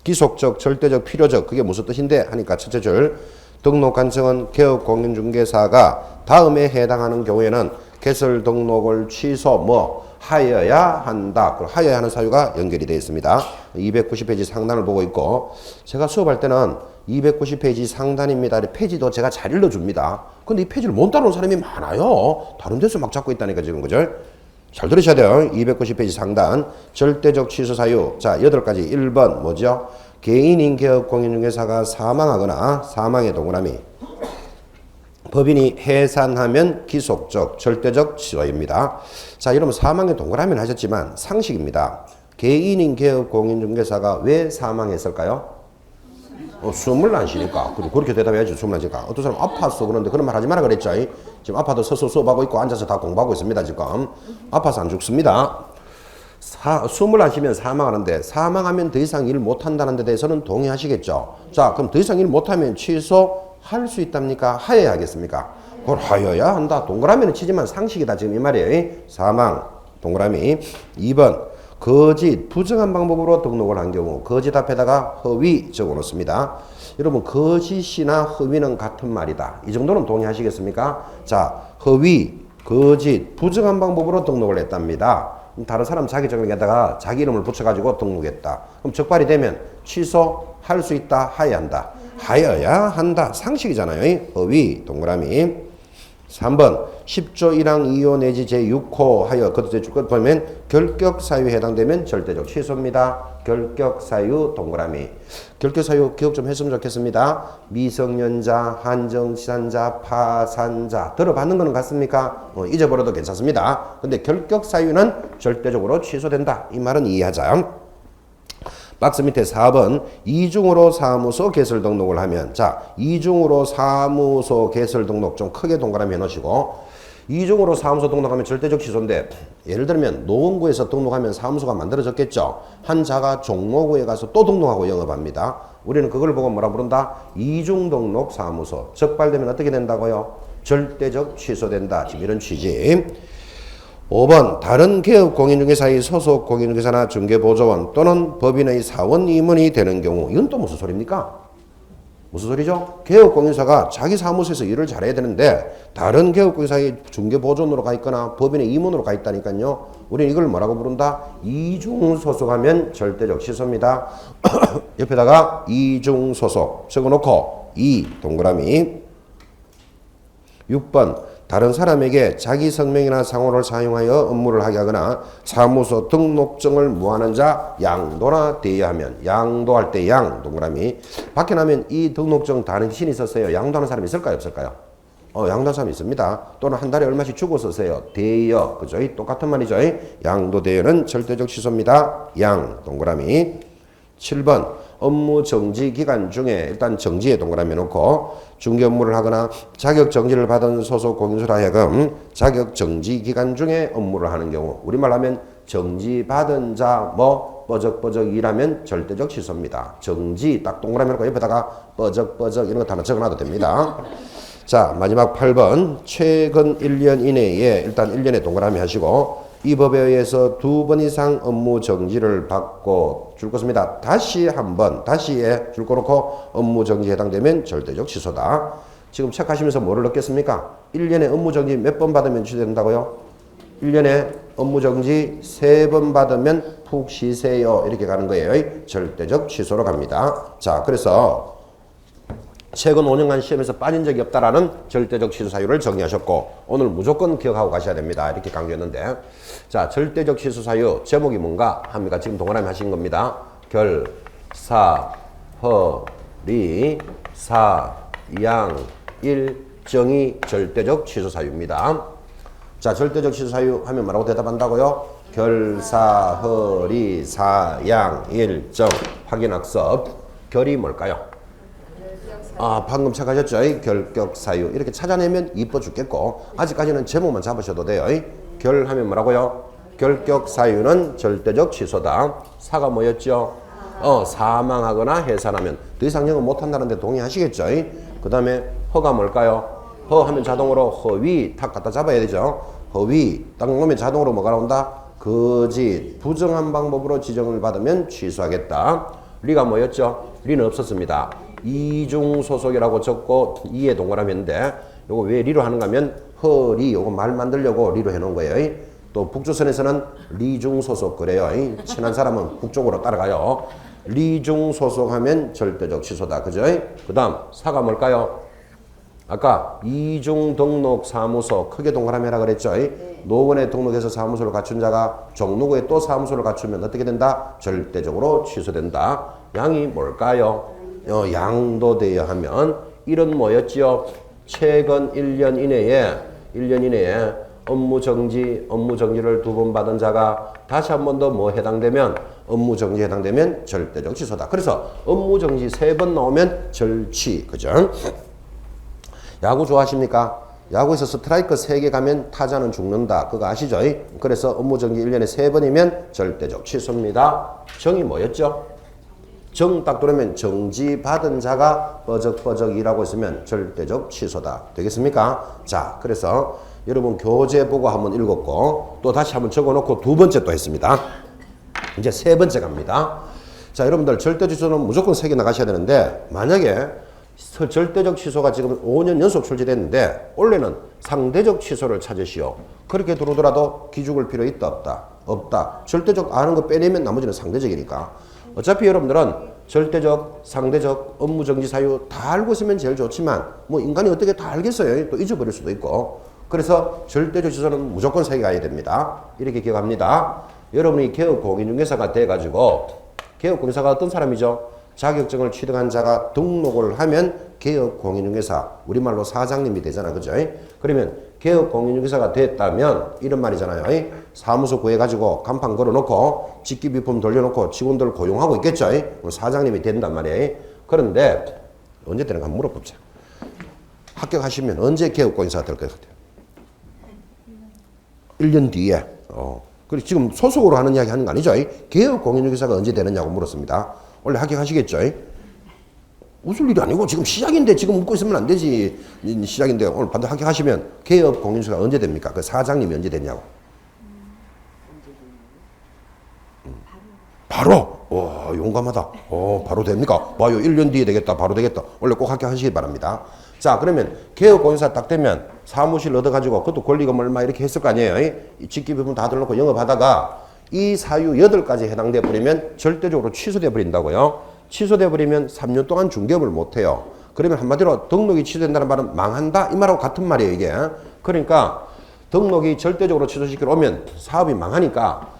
기속적, 절대적, 필요적 그게 무슨 뜻인데? 하니까 첫째 줄 등록관청은 개업공인중개사가 다음에 해당하는 경우에는 개설 등록을 취소 하여야 한다. 하여야 하는 사유가 연결이 되어 있습니다. 290페이지 상단을 보고 있고 제가 수업할 때는 290페이지 상단입니다. 페이지도 제가 잘 읽어줍니다. 근데 이 페이지를 못 따라오는 사람이 많아요. 다른 데서 막 잡고 있다니까 지금 그죠? 잘 들으셔야 돼요. 290페이지 상단 절대적 취소 사유 자 8가지 1번 뭐죠? 개인인 개업공인중개사가 사망하거나 사망의 동그라미 법인이 해산하면 기속적, 절대적 취소입니다. 자, 여러분 사망의 동그라미는 하셨지만 상식입니다. 개인인 개업공인중개사가 왜 사망했을까요? 숨을 안 쉬니까. 그렇게 대답해야지. 숨을 안 쉬니까. 어떤 사람 아파서 그러는데 그런 말 하지 마라 그랬죠. 지금 아파도 서서 수업하고 있고 앉아서 다 공부하고 있습니다. 지금. 아파서 안 죽습니다. 숨을 안 쉬면 사망하는데 사망하면 더 이상 일 못한다는 데 대해서는 동의하시겠죠. 자, 그럼 더 이상 일 못하면 취소할 수 있답니까? 하여야 하겠습니까? 그걸 하여야 한다. 동그라미는 치지만 상식이다. 지금 이 말이에요. 사망, 동그라미. 2번, 거짓, 부정한 방법으로 등록을 한 경우 거짓 앞에다가 허위 적어놓습니다. 여러분 거짓이나 허위는 같은 말이다. 이 정도는 동의하시겠습니까? 자, 허위, 거짓, 부정한 방법으로 등록을 했답니다. 다른 사람 자기적에다가 자기 이름을 붙여가지고 등록했다. 그럼 적발이 되면 취소할 수 있다, 하여야 한다. 하여야 한다. 상식이잖아요. 허위, 동그라미. 3번 10조 1항 2호 내지 제6호 하여 그것에 줄것 보면 결격사유에 해당되면 절대적 취소입니다. 결격사유 동그라미. 결격사유 기억 좀 했으면 좋겠습니다. 미성년자, 한정치산자, 파산자 들어봤는 거는 같습니까? 잊어버려도 괜찮습니다. 근데 결격사유는 절대적으로 취소된다. 이 말은 이해하자. 박스 밑에 4번 이중으로 사무소 개설 등록을 하면 자 이중으로 사무소 개설 등록 좀 크게 동그라미 해놓으시고 이중으로 사무소 등록하면 절대적 취소인데 예를 들면 노원구에서 등록하면 사무소가 만들어졌겠죠. 한 자가 종로구에 가서 또 등록하고 영업합니다. 우리는 그걸 보고 뭐라 부른다? 이중 등록 사무소. 적발되면 어떻게 된다고요? 절대적 취소된다. 지금 이런 취지. 5번 다른 개업 공인중개사의 소속 공인중개사나 중개보조원 또는 법인의 사원 임원이 되는 경우 이건 또 무슨 소리입니까? 무슨 소리죠? 개업공인사가 자기 사무소에서 일을 잘해야 되는데 다른 개업공인사의 중개보조원으로 가 있거나 법인의 임원으로 가 있다니까요. 우리는 이걸 뭐라고 부른다? 이중소속하면 절대적 취소입니다. 옆에다가 이중소속 적어놓고 이 동그라미 6번 다른 사람에게 자기 성명이나 상호를 사용하여 업무를 하게 하거나 사무소 등록증을 무하는 자 양도나 대여하면 양도할 때 양 동그라미 밖에 나면 이 등록증 다른 신이 있었어요. 양도하는 사람이 있을까요? 없을까요? 양도하는 사람이 있습니다. 또는 한 달에 얼마씩 주고 쓰세요. 대여 그죠? 똑같은 말이죠. 양도 대여는 절대적 취소입니다. 양 동그라미 7번 업무 정지 기간 중에 일단 정지에 동그라미 놓고 중개 업무를 하거나 자격 정지를 받은 소속 공인수로 하여금 자격 정지 기간 중에 업무를 하는 경우 우리말 하면 정지 받은 자 뭐 뻐적뻐적 일하면 절대적 취소입니다. 정지 딱 동그라미 놓고 옆에다가 뻐적뻐적 이런 거 다 적어놔도 됩니다. 자 마지막 8번 최근 1년 이내에 일단 1년에 동그라미 하시고 이 법에 의해서 2번 이상 업무 정지를 받고 줄 것입니다. 다시 한번 다시에 줄 거 놓고 업무 정지에 해당되면 절대적 취소다. 지금 체크하시면서 뭐를 넣겠습니까? 1년에 업무 정지 몇 번 받으면 취소된다고요? 1년에 업무 정지 3번 받으면 푹 쉬세요. 이렇게 가는 거예요. 절대적 취소로 갑니다. 자, 그래서 최근 5년간 시험에서 빠진 적이 없다라는 절대적 취소 사유를 정리하셨고 오늘 무조건 기억하고 가셔야 됩니다. 이렇게 강조했는데 자 절대적 취소 사유 제목이 뭔가 합니까? 지금 동그라미 하신 겁니다. 결, 사, 허, 리, 사, 양, 일, 정이 절대적 취소 사유입니다. 자 절대적 취소 사유 하면 뭐라고 대답한다고요? 결, 사, 허, 리, 사, 양, 일, 정 확인학습 결이 뭘까요? 방금 착하셨죠? 결격 사유 이렇게 찾아내면 이뻐 죽겠고 아직까지는 제목만 잡으셔도 돼요. 결 하면 뭐라고요? 결격 사유는 절대적 취소다. 사가 뭐였죠? 사망하거나 해산하면 더 이상 영업 못한다는데 동의하시겠죠? 그 다음에 허가 뭘까요? 허 하면 자동으로 허위 탁 갖다 잡아야 되죠. 허위 딱 놓으면 자동으로 뭐가 나온다? 거짓 부정한 방법으로 지정을 받으면 취소하겠다. 리가 뭐였죠? 리는 없었습니다. 이중 소속이라고 적고 이에 동그라미 했는데 요거 왜 리로 하는가 하면 허리 요거 말 만들려고 리로 해놓은 거예요. 또 북조선에서는 리중 소속 그래요. 친한 사람은 북쪽으로 따라가요. 리중 소속하면 절대적 취소다. 그죠? 그 다음 사가 뭘까요? 아까 이중 등록 사무소 크게 동그라미 하라 그랬죠? 노원에 등록해서 사무소를 갖춘 자가 종로구에 또 사무소를 갖추면 어떻게 된다? 절대적으로 취소된다. 양이 뭘까요? 양도 대여하면 이런 뭐였지요? 최근 1년 이내에 업무 정지를 2번 받은 자가 다시 한 번 더 뭐 해당되면 업무 정지에 해당되면 절대적 취소다. 그래서 업무 정지 3번 나오면 절취. 그죠? 야구 좋아하십니까? 야구에서 스트라이크 3개 가면 타자는 죽는다. 그거 아시죠? 그래서 업무 정지 1년에 3번이면 절대적 취소입니다. 정이 뭐였죠? 정 딱 들으면 정지받은 자가 뻐적뻐적 일하고 있으면 절대적 취소다. 되겠습니까? 자, 그래서 여러분 교재 보고 한번 읽었고 또 다시 한번 적어놓고 2번째 또 했습니다. 이제 3번째 갑니다. 자, 여러분들 절대적 취소는 무조건 3개 나가셔야 되는데 만약에 절대적 취소가 지금 5년 연속 출제됐는데 원래는 상대적 취소를 찾으시오. 그렇게 들어오더라도 기죽을 필요 있다 없다? 없다. 절대적 아는 거 빼내면 나머지는 상대적이니까 어차피 여러분들은 절대적, 상대적, 업무정지 사유 다 알고 있으면 제일 좋지만 뭐 인간이 어떻게 다 알겠어요. 또 잊어버릴 수도 있고 그래서 절대적 취소는 무조건 3개 가야 됩니다. 이렇게 기억합니다. 여러분이 개업공인중개사가 돼가지고 개업공인사가 어떤 사람이죠? 자격증을 취득한 자가 등록을 하면 개업공인중개사, 우리말로 사장님이 되잖아. 그죠? 그러면 개업공인중개사가 됐다면 이런 말이잖아요. 사무소 구해가지고 간판 걸어놓고 직기비품 돌려놓고 직원들 고용하고 있겠죠. 사장님이 된단 말이에요. 그런데 언제 되는가 한번 물어봅시다. 합격하시면 언제 개업공인사가 될 것 같아요? 1년 뒤에. 그리고 지금 소속으로 하는 이야기 하는 거 아니죠? 개업공인중개사가 언제 되느냐고 물었습니다. 원래 합격하시겠죠? 웃을 일이 아니고 지금 시작인데 지금 웃고 있으면 안 되지. 시작인데 오늘 반드시 합격하시면 개업공인중개사가 언제 됩니까? 그 사장님이 언제 되냐고. 바로. 와, 용감하다. 바로 됩니까? 봐요, 1년 뒤에 되겠다. 바로 되겠다. 원래 꼭 합격하시기 바랍니다. 자, 그러면 개업공인사 딱 되면 사무실 얻어가지고 그것도 권리금 얼마 이렇게 했을 거 아니에요? 직기부분 다 들어놓고 영업하다가 이 사유 8가지 해당돼 버리면 절대적으로 취소돼 버린다고요. 취소돼 버리면 3년 동안 중개업을 못 해요. 그러면 한마디로 등록이 취소된다는 말은 망한다 이 말하고 같은 말이에요, 이게. 그러니까 등록이 절대적으로 취소시키러 오면 사업이 망하니까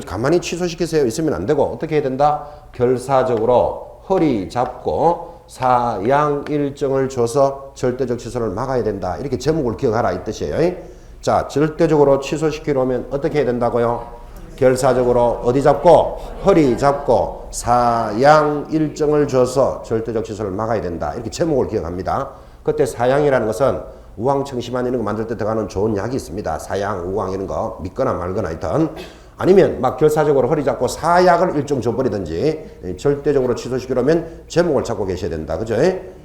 가만히 취소시키세요 있으면 안 되고 어떻게 해야 된다? 결사적으로 허리 잡고 사양 일정을 줘서 절대적 취소를 막아야 된다. 이렇게 제목을 기억하라 이 뜻이에요. 자, 절대적으로 취소시키러 오면 어떻게 해야 된다고요? 결사적으로 어디 잡고? 허리 잡고 사양 일정을 줘서 절대적 취소를 막아야 된다. 이렇게 제목을 기억합니다. 그때 사양이라는 것은 우황청심환 이런 거 만들 때 들어가는 좋은 약이 있습니다. 사양, 우황 이런 거 믿거나 말거나 하여튼 아니면 막 결사적으로 허리 잡고 사약을 일정 줘버리든지 절대적으로 취소시키려면 제목을 잡고 계셔야 된다. 그죠?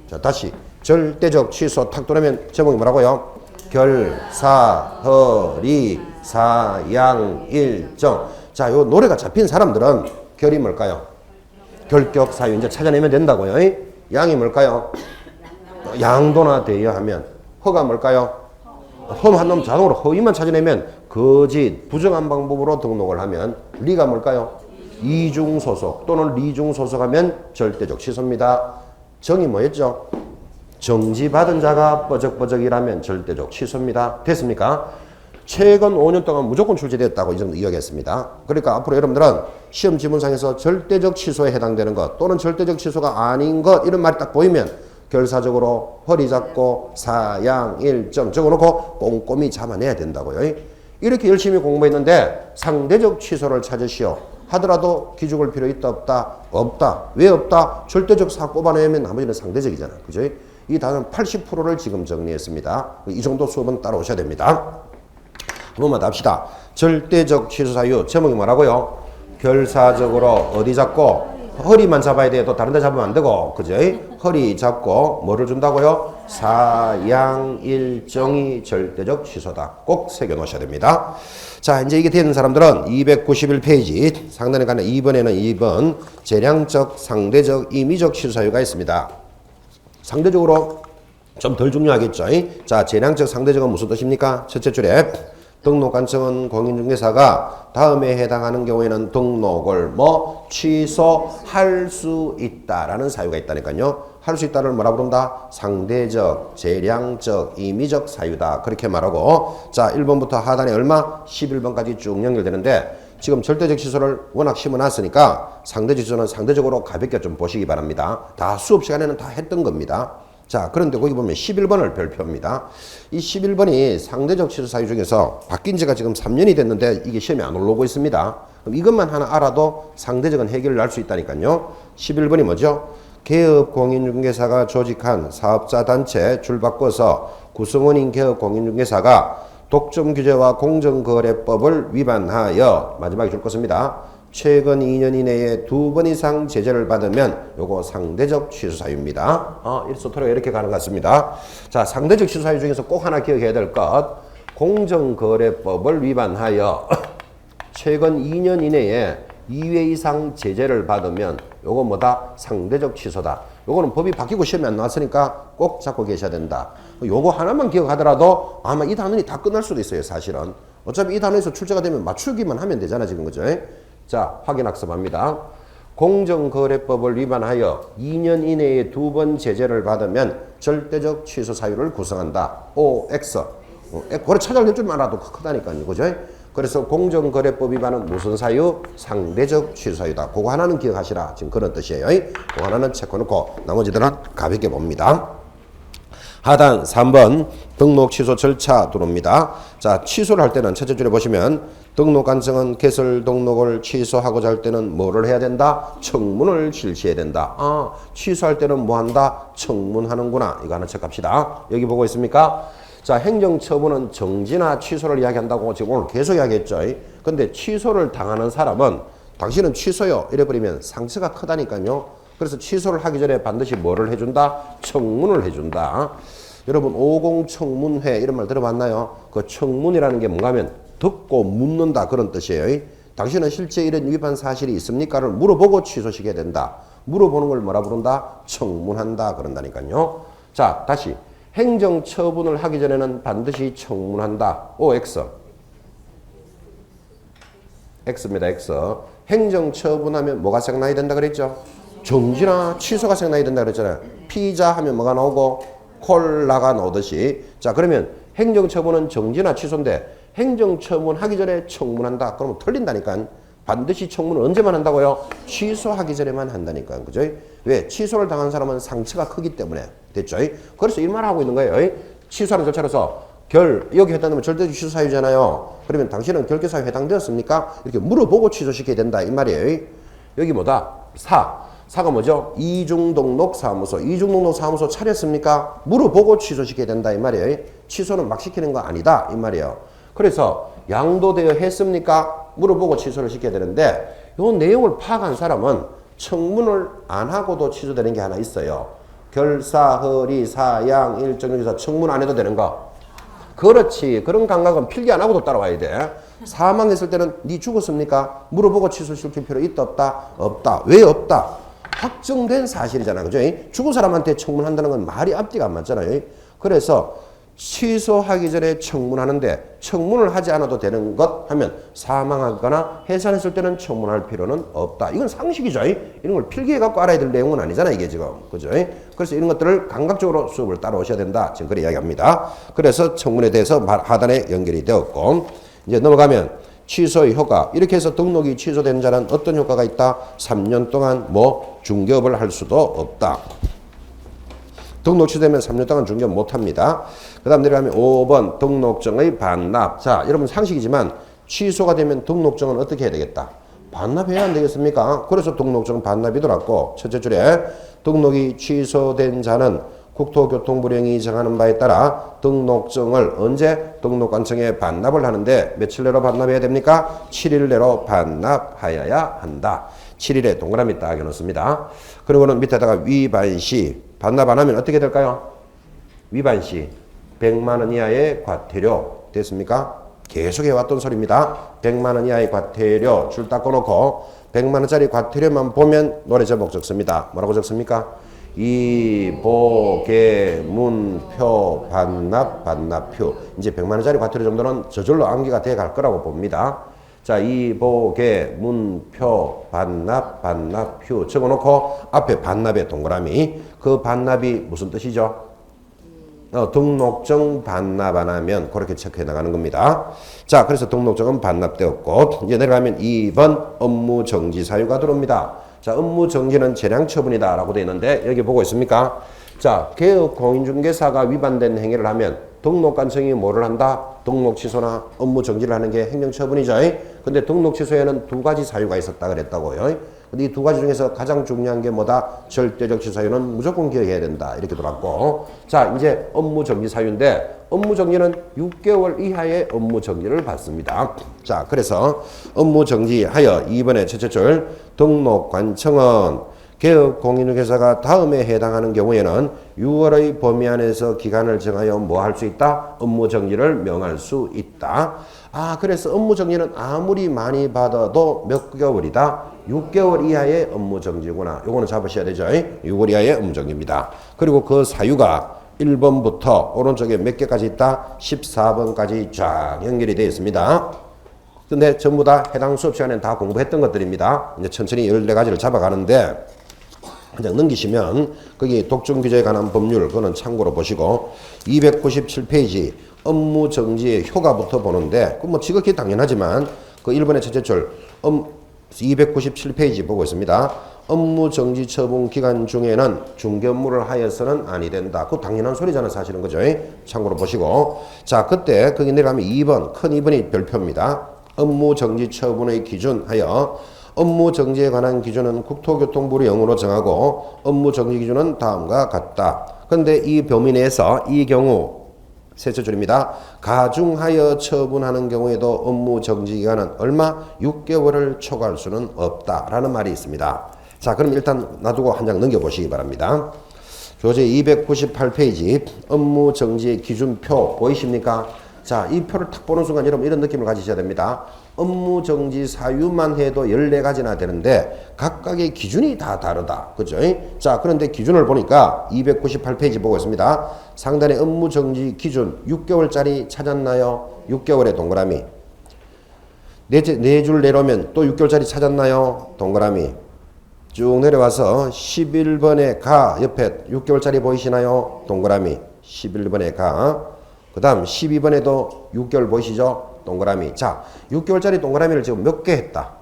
자, 다시 절대적 취소 탁 들어오면 제목이 뭐라고요? 결사, 허리, 사양, 일정. 자, 요 노래가 잡힌 사람들은 결이 뭘까요? 결격 사유 이제 찾아내면 된다고요. 양이 뭘까요? 양도나 대여하면. 허가 뭘까요? 험한 놈 자동으로 허위만 찾아내면 거짓, 부정한 방법으로 등록을 하면 리가 뭘까요? 이중소속 또는 리중소속하면 절대적 취소입니다. 정이 뭐였죠? 정지받은 자가 뻐적뻐적이라면 절대적 취소입니다. 됐습니까? 최근 5년 동안 무조건 출제되었다고 이 정도 이야기했습니다. 그러니까 앞으로 여러분들은 시험 지문상에서 절대적 취소에 해당되는 것 또는 절대적 취소가 아닌 것 이런 말이 딱 보이면 결사적으로 허리 잡고 사양 일정 적어놓고 꼼꼼히 잡아내야 된다고요. 이렇게 열심히 공부했는데 상대적 취소를 찾으시오 하더라도 기죽을 필요 있다 없다? 없다. 왜 없다? 절대적 사 꼽아내면 나머지는 상대적이잖아. 그죠? 이 단은 80%를 지금 정리했습니다. 이 정도 수업은 따라오셔야 됩니다. 한 번만 더 합시다. 절대적 취소 사유 제목이 뭐라고요? 결사적으로 어디 잡고? 허리만 잡아야 돼요. 또 다른 데 잡으면 안 되고. 그죠? 허리 잡고 뭐를 준다고요? 사양 일정이 절대적 취소다. 꼭 새겨 놓으셔야 됩니다. 자, 이제 이게 되는 사람들은 291페이지 상단에 가는 2번에는 2번 재량적, 상대적, 임의적 취소 사유가 있습니다. 상대적으로 좀 덜 중요하겠죠. 자, 재량적, 상대적은 무슨 뜻입니까? 첫째 줄에 등록관청은 공인중개사가 다음에 해당하는 경우에는 등록을 취소할 수 있다라는 사유가 있다니까요. 할 수 있다를 뭐라 부른다? 상대적, 재량적, 임의적 사유다. 그렇게 말하고 자 1번부터 하단에 얼마? 11번까지 쭉 연결되는데 지금 절대적 취소를 워낙 심어놨으니까 상대적 취소는 상대적으로 가볍게 좀 보시기 바랍니다. 다 수업 시간에는 다 했던 겁니다. 자, 그런데 거기 보면 11번을 별표합니다. 이 11번이 상대적 취소 사유 중에서 바뀐 지가 지금 3년이 됐는데 이게 시험에 안 올라오고 있습니다. 그럼 이것만 하나 알아도 상대적은 해결을 할 수 있다니까요. 11번이 뭐죠? 개업공인중개사가 조직한 사업자 단체 줄 바꿔서 구성원인 개업공인중개사가 독점규제와 공정거래법을 위반하여 마지막에 줄 것입니다. 최근 2년 이내에 2번 이상 제재를 받으면 요거 상대적 취소 사유입니다. 일소토리가 이렇게 가는 것 같습니다. 자, 상대적 취소 사유 중에서 꼭 하나 기억해야 될 것. 공정거래법을 위반하여 최근 2년 이내에 2회 이상 제재를 받으면 요거 뭐다? 상대적 취소다. 요거는 법이 바뀌고 시험에 안 나왔으니까 꼭 잡고 계셔야 된다. 요거 하나만 기억하더라도 아마 이 단원이 다 끝날 수도 있어요, 사실은. 어차피 이 단원에서 출제가 되면 맞추기만 하면 되잖아, 지금. 그죠? 자, 확인학습합니다. 공정거래법을 위반하여 2년 이내에 2번 제재를 받으면 절대적 취소 사유를 구성한다. OX. 고래 찾아낼 줄만 알아도 크다니까요. 그죠? 그래서 공정거래법 위반은 무슨 사유? 상대적 취소 사유다. 그거 하나는 기억하시라. 지금 그런 뜻이에요. 그거 하나는 체크놓고 나머지들은 가볍게 봅니다. 하단 3번 등록 취소 절차 들어옵니다. 자, 취소를 할 때는 첫째 줄에 보시면 등록관청은 개설 등록을 취소하고자 할 때는 뭐를 해야 된다? 청문을 실시해야 된다. 아, 취소할 때는 뭐 한다? 청문하는구나. 이거 하나 체크합시다. 여기 보고 있습니까? 자, 행정처분은 정지나 취소를 이야기한다고 지금 오늘 계속 이야기했죠. 근데 취소를 당하는 사람은 당신은 취소요 이래버리면 상처가 크다니까요. 그래서 취소를 하기 전에 반드시 뭐를 해준다? 청문을 해준다. 여러분 50청문회 이런 말 들어봤나요? 그 청문이라는 게 뭔가 하면 듣고 묻는다 그런 뜻이에요. 당신은 실제 이런 위반 사실이 있습니까를 물어보고 취소시켜야 된다. 물어보는 걸 뭐라 부른다? 청문한다 그런다니까요. 자, 다시 행정처분을 하기 전에는 반드시 청문한다. OX X입니다. X. 행정처분하면 뭐가 생각나야 된다 그랬죠? 정지나 취소가 생각나야 된다 그랬잖아요. 피자 하면 뭐가 나오고 콜라가 나오듯이. 자, 그러면 행정처분은 정지나 취소인데 행정처분 하기 전에 청문한다. 그러면 틀린다니까. 반드시 청문을 언제만 한다고요? 취소하기 전에만 한다니까. 그죠? 왜? 취소를 당한 사람은 상처가 크기 때문에. 됐죠? 그래서 이 말 하고 있는 거예요. 취소하는 절차로서 여기 해당되면 절대적 취소 사유잖아요. 그러면 당신은 결계 사유에 해당되었습니까? 이렇게 물어보고 취소시켜야 된다. 이 말이에요. 여기 뭐다? 4가 뭐죠? 이중등록사무소. 이중등록사무소 차렸습니까? 물어보고 취소시켜야 된다. 이 말이에요. 취소는 막 시키는 거 아니다. 이 말이에요. 그래서 양도되어 했습니까? 물어보고 취소를 시켜야 되는데 이 내용을 파악한 사람은 청문을 안 하고도 취소되는 게 하나 있어요. 결사, 허리, 사양, 일정유사 청문 안 해도 되는 거. 그렇지. 그런 감각은 필기 안 하고도 따라와야 돼. 사망했을 때는 네 죽었습니까? 물어보고 취소시킬 필요 있다 없다? 없다. 왜 없다? 확정된 사실이잖아. 그죠? 죽은 사람한테 청문한다는 건 말이 앞뒤가 안 맞잖아요. 그래서 취소하기 전에 청문하는데 청문을 하지 않아도 되는 것 하면 사망하거나 해산했을 때는 청문할 필요는 없다. 이건 상식이죠. 이런 걸 필기해 갖고 알아야 될 내용은 아니잖아 이게 지금. 그죠? 그래서 이런 것들을 감각적으로 수업을 따라오셔야 된다. 지금 그렇게 이야기합니다. 그래서 청문에 대해서 하단에 연결이 되었고 이제 넘어가면 취소의 효과. 이렇게 해서 등록이 취소된 자는 어떤 효과가 있다? 3년 동안 뭐 중개업을 할 수도 없다. 등록 취소되면 3년 동안 중개업 못합니다. 그 다음 내려가면 5번 등록증의 반납. 자, 여러분 상식이지만 취소가 되면 등록증은 어떻게 해야 되겠다? 반납해야 안 되겠습니까? 그래서 등록증 반납이 들어왔고 첫째 줄에 등록이 취소된 자는 국토교통부령이 정하는 바에 따라 등록증을 언제 등록관청에 반납을 하는데 며칠 내로 반납해야 됩니까? 7일 내로 반납하여야 한다. 7일에 동그라미 딱 해놓습니다. 그리고는 밑에다가 위반시 반납 안 하면 어떻게 될까요? 위반시 100만 원 이하의 과태료 됐습니까? 계속 해왔던 소리입니다. 100만 원 이하의 과태료 줄 닦아놓고 100만 원짜리 과태료만 보면 노래 제목 적습니다. 뭐라고 적습니까? 이보계 문표 반납 반납표. 이제 100만 원짜리 과태료 정도는 저절로 암기가 돼 갈 거라고 봅니다. 자, 이보계 문표 반납 반납표 적어놓고 앞에 반납의 동그라미. 그 반납이 무슨 뜻이죠? 등록증 반납 안 하면 그렇게 체크해 나가는 겁니다. 자, 그래서 등록증은 반납되었고 이제 내려가면 2번 업무 정지 사유가 들어옵니다. 자, 업무 정지는 재량 처분이다 라고 되어 있는데 여기 보고 있습니까? 자, 개업 공인중개사가 위반된 행위를 하면 등록관청이 뭐를 한다? 등록 취소나 업무 정지를 하는 게 행정처분이죠. 근데 등록 취소에는 두 가지 사유가 있었다 그랬다고요. 근데 이 두 가지 중에서 가장 중요한 게 뭐다? 절대적 취소 사유는 무조건 기억해야 된다. 이렇게 들어왔고. 자, 이제 업무 정지 사유인데 업무 정지는 6개월 이하의 업무 정지를 받습니다. 자, 그래서 업무 정지하여 2번의 첫째 줄 등록관청은 개업 공인중개사가 다음에 해당하는 경우에는 6월의 범위 안에서 기간을 정하여 뭐 할 수 있다? 업무 정지를 명할 수 있다. 아, 그래서 업무 정지는 아무리 많이 받아도 몇 개월이다? 6개월 이하의 업무 정지구나. 요거는 잡으셔야 되죠. 6월 이하의 업무 정지입니다. 그리고 그 사유가 1번부터 오른쪽에 몇 개까지 있다? 14번까지 쫙 연결이 되어 있습니다. 근데 전부 다 해당 수업 시간에 다 공부했던 것들입니다. 이제 천천히 14가지를 잡아가는데 한 장 넘기시면 거기 독점 규제에 관한 법률 그거는 참고로 보시고 297페이지 업무 정지의 효과부터 보는데 그 뭐 지극히 당연하지만 그 1번의 첫째 줄 297페이지 보고 있습니다. 업무 정지 처분 기간 중에는 중개 업무를 하여서는 아니 된다. 그거 당연한 소리잖아 사실은 그죠? 참고로 보시고 자 그때 거기 내려가면 2번 큰 2번이 별표입니다. 업무 정지 처분의 기준 하여 업무 정지에 관한 기준은 국토교통부의 영으로 정하고 업무 정지 기준은 다음과 같다. 그런데 이 범위 내에서 이 경우 셋째 줄입니다. 가중하여 처분하는 경우에도 업무 정지 기간은 얼마? 6개월을 초과할 수는 없다라는 말이 있습니다. 자, 그럼 일단 놔두고 한 장 넘겨보시기 바랍니다. 교재 298페이지 업무 정지의 기준표 보이십니까? 자, 이 표를 탁 보는 순간 여러분 이런 느낌을 가지셔야 됩니다. 업무 정지 사유만 해도 14가지나 되는데 각각의 기준이 다 다르다. 그죠? 자, 그런데 기준을 보니까 298페이지 보고 있습니다. 상단에 업무 정지 기준 6개월짜리 찾았나요? 6개월의 동그라미. 네 줄 내려오면 또 6개월짜리 찾았나요? 동그라미. 쭉 내려와서 11번에 가 옆에 6개월짜리 보이시나요? 동그라미. 11번에 가. 그 다음 12번에도 6개월 보이시죠? 동그라미. 자, 6개월짜리 동그라미를 지금 몇 개 했다?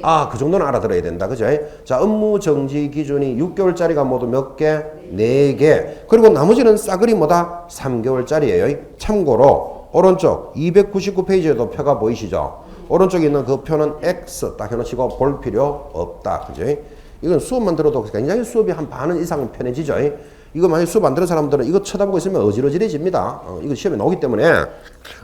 아, 그 정도는 알아들어야 된다. 그죠? 자, 업무 정지 기준이 6개월짜리가 모두 몇 개? 4개. 그리고 나머지는 싸그리 뭐다? 3개월짜리예요. 참고로 오른쪽 299페이지에도 표가 보이시죠? 오른쪽에 있는 그 표는 X 딱 해놓으시고 볼 필요 없다. 그죠? 이건 수업만 들어도 굉장히 수업이 한 반은 이상은 편해지죠. 이거 만약에 수업 안 들은 사람들은 이거 쳐다보고 있으면 어지러지해집니다. 이거 시험에 나오기 때문에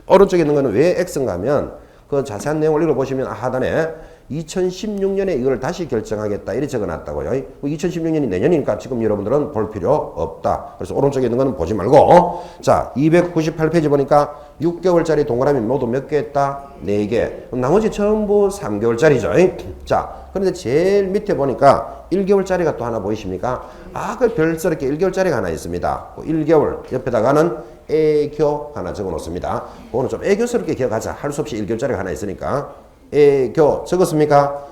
오른쪽에 있는 거는 왜 X인가 하면 그 자세한 내용을 읽어보시면 하단에 2016년에 이걸 다시 결정하겠다 이렇게 적어놨다고요. 2016년이 내년이니까 지금 여러분들은 볼 필요 없다. 그래서 오른쪽에 있는 거는 보지 말고 자 298페이지 보니까 6개월짜리 동그라미 모두 몇 개 했다? 4개. 그럼 나머지 전부 3개월짜리죠. 자 그런데 제일 밑에 보니까 1개월짜리가 또 하나 보이십니까? 아, 그 별스럽게 1개월짜리가 하나 있습니다. 1개월 옆에다가는 애교 하나 적어 놓습니다. 그거는 좀 애교스럽게 기억하자. 할 수 없이 1개월짜리가 하나 있으니까. 애교 적었습니까?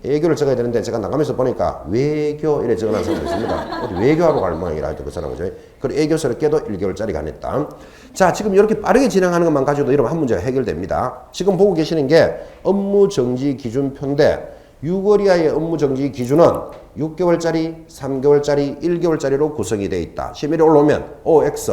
애교를 적어야 되는데 제가 나가면서 보니까 외교 이래 적어놓은 사람도 있습니다. 어디 외교하러 갈 모양이라 하여튼 그 사람은 그죠? 그리고 애교스럽게도 1개월짜리가 안 했다. 자, 지금 이렇게 빠르게 진행하는 것만 가지고도 이러면 한 문제가 해결됩니다. 지금 보고 계시는 게 업무 정지 기준표인데 6월 이하의 업무 정지 기준은 6개월짜리, 3개월짜리, 1개월짜리로 구성이 되어 있다. 시밀이 올라오면 OX.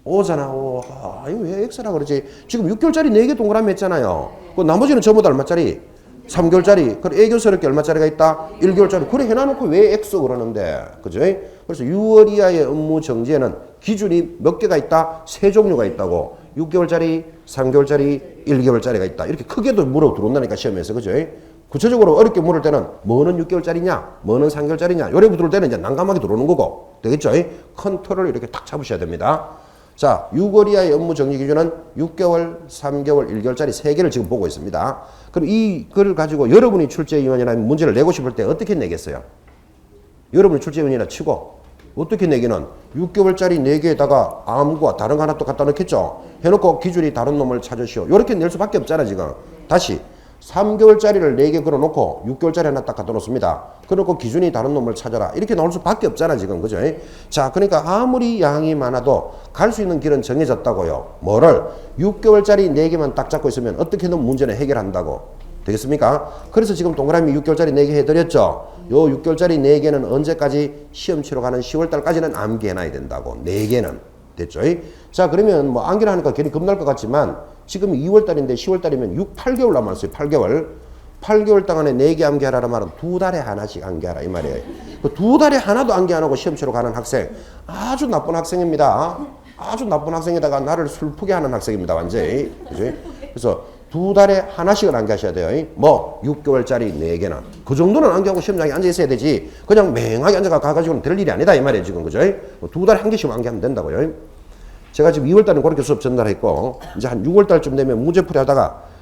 O잖아, O. 아, 이거 왜 X라 그러지? 지금 6개월짜리 4개 동그라미 했잖아요. 그 나머지는 전부 다 얼마짜리? 3개월짜리. 그래, 애교스럽게 얼마짜리가 있다? 1개월짜리. 그래, 해놔놓고 왜 X 그러는데. 그죠? 그래서 6월 이하의 업무 정지에는 기준이 몇 개가 있다? 3종류가 있다고. 6개월짜리, 3개월짜리, 1개월짜리가 있다. 이렇게 크게도 물어 들어온다니까, 시험에서. 그죠? 구체적으로 어렵게 물을 때는 뭐는 6개월짜리냐, 뭐는 3개월짜리냐, 요래 들어올 때는 이제 난감하게 들어오는 거고. 되겠죠? 컨트롤을 이렇게 딱 잡으셔야 됩니다. 자, 6월 이하의 업무 정지 기준은 6개월, 3개월, 1개월짜리 3개를 지금 보고 있습니다. 그럼 이걸 가지고 여러분이 출제위원이라면 문제를 내고 싶을 때 어떻게 내겠어요? 여러분이 출제위원이라 치고 어떻게 내기는 6개월짜리 4개에다가 아무거나 다른 거 하나 또 갖다 넣겠죠? 해놓고 기준이 다른 놈을 찾으시오. 이렇게 낼 수밖에 없잖아 지금. 다시 3개월짜리를 4개 걸어놓고 6개월짜리 하나 딱 갖다 놓습니다. 그러고 기준이 다른 놈을 찾아라. 이렇게 나올 수밖에 없잖아 지금. 그죠? 자, 그러니까 아무리 양이 많아도 갈 수 있는 길은 정해졌다고요. 뭐를? 6개월짜리 4개만 딱 잡고 있으면 어떻게든 문제는 해결한다고. 되겠습니까? 그래서 지금 동그라미 6개월짜리 4개 해드렸죠? 요 6개월짜리 4개는 언제까지? 시험 치러 가는 10월달까지는 암기해놔야 된다고. 4개는. 됐죠? 자, 그러면 뭐 암기를 하니까 괜히 겁날 것 같지만 지금 2월달인데 10월달이면 8개월 남았어요. 8개월. 8개월 동안에 4개 암기하라는 말은 2달에 하나씩 암기하라 이 말이에요. 그 2달에 하나도 암기 안 하고 시험 치러 가는 학생 아주 나쁜 학생입니다. 아주 나쁜 학생에다가 나를 슬프게 하는 학생입니다. 완전히. 그죠? 그래서 2달에 하나씩은 암기하셔야 돼요. 뭐 6개월짜리 4개는. 그 정도는 암기하고 시험장에 앉아 있어야 되지. 그냥 맹하게 앉아 가가지고는 될 일이 아니다 이 말이에요. 지금. 그죠? 2달에 한 개씩 암기하면 된다고요. 제가 지금 2월달은 그렇게 수업 전달했고 이제 한 6월달쯤 되면 문제풀이 하다가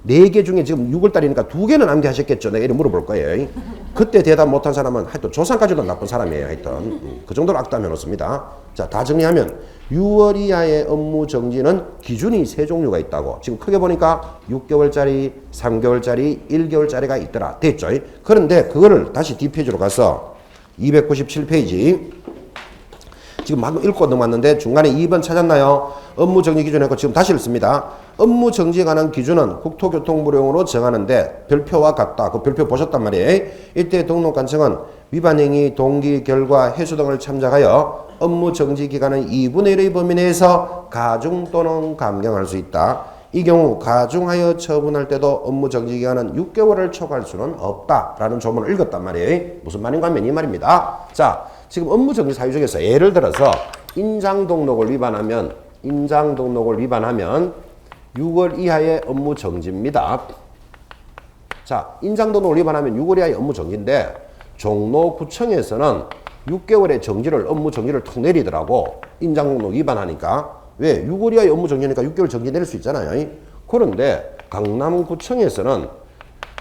4개 중에 지금 6월달이니까 2개는 암기하셨겠죠. 내가 이렇게 물어볼 거예요. 그때 대답 못한 사람은 하여튼 조3까지도 나쁜 사람이에요. 하여튼 그 정도로 악담해 놓습니다. 자, 다 정리하면 6월 이하의 업무 정지는 기준이 3종류가 있다고. 지금 크게 보니까 6개월짜리, 3개월짜리, 1개월짜리가 있더라. 됐죠? 그런데 그거를 다시 뒷페이지로 가서 297페이지. 지금 방금 읽고 넘어왔는데 중간에 2번 찾았나요? 업무 정지 기준 했고 지금 다시 읽습니다. 업무 정지에 관한 기준은 국토교통부령으로 정하는데 별표와 같다. 그 별표 보셨단 말이에요. 이때 등록관청은 위반 행위, 동기, 결과, 해소 등을 참작하여 업무 정지 기간의 2분의 1의 범위 내에서 가중 또는 감경할 수 있다. 이 경우 가중하여 처분할 때도 업무 정지 기간은 6개월을 초과할 수는 없다라는 조문을 읽었단 말이에요. 무슨 말인가 하면 이 말입니다. 자, 지금 업무 정지 사유 중에서 예를 들어서 인장 등록을 위반하면 6월 이하의 업무 정지입니다. 자, 인장 등록을 위반하면 6월 이하의 업무 정지인데 종로구청에서는 6개월의 업무 정지를 턱 내리더라고. 인장 등록 위반하니까. 왜? 6월 이하의 업무 정지니까 6개월 정지 내릴 수 있잖아요. 그런데 강남구청에서는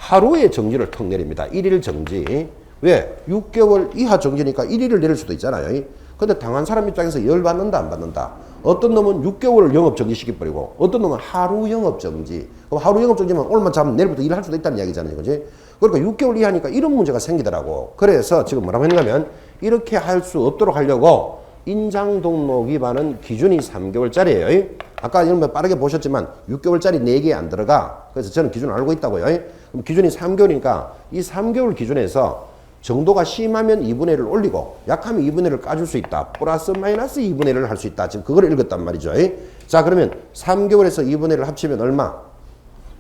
하루의 정지를 턱 내립니다. 1일 정지. 왜? 6개월 이하 정지니까 1일을 내릴 수도 있잖아요. 근데 당한 사람 입장에서 열받는다 안 받는다? 어떤 놈은 6개월을 영업정지 시켜버리고 어떤 놈은 하루 영업정지. 그럼 하루 영업정지면 오늘만 잡으면 내일부터 일할 수도 있다는 이야기잖아요. 그지? 그러니까 6개월 이하니까 이런 문제가 생기더라고. 그래서 지금 뭐라고 했냐면 이렇게 할 수 없도록 하려고 인장등록 위반은 기준이 3개월짜리예요. 아까 이런 거 빠르게 보셨지만 6개월짜리 4개 안 들어가. 그래서 저는 기준을 알고 있다고요. 그럼 기준이 3개월이니까 이 3개월 기준에서 정도가 심하면 2분의 1을 올리고 약하면 2분의 1을 까줄 수 있다. 플러스 마이너스 2분의 1을 할 수 있다. 지금 그걸 읽었단 말이죠. 자, 그러면 3개월에서 2분의 1을 합치면 얼마?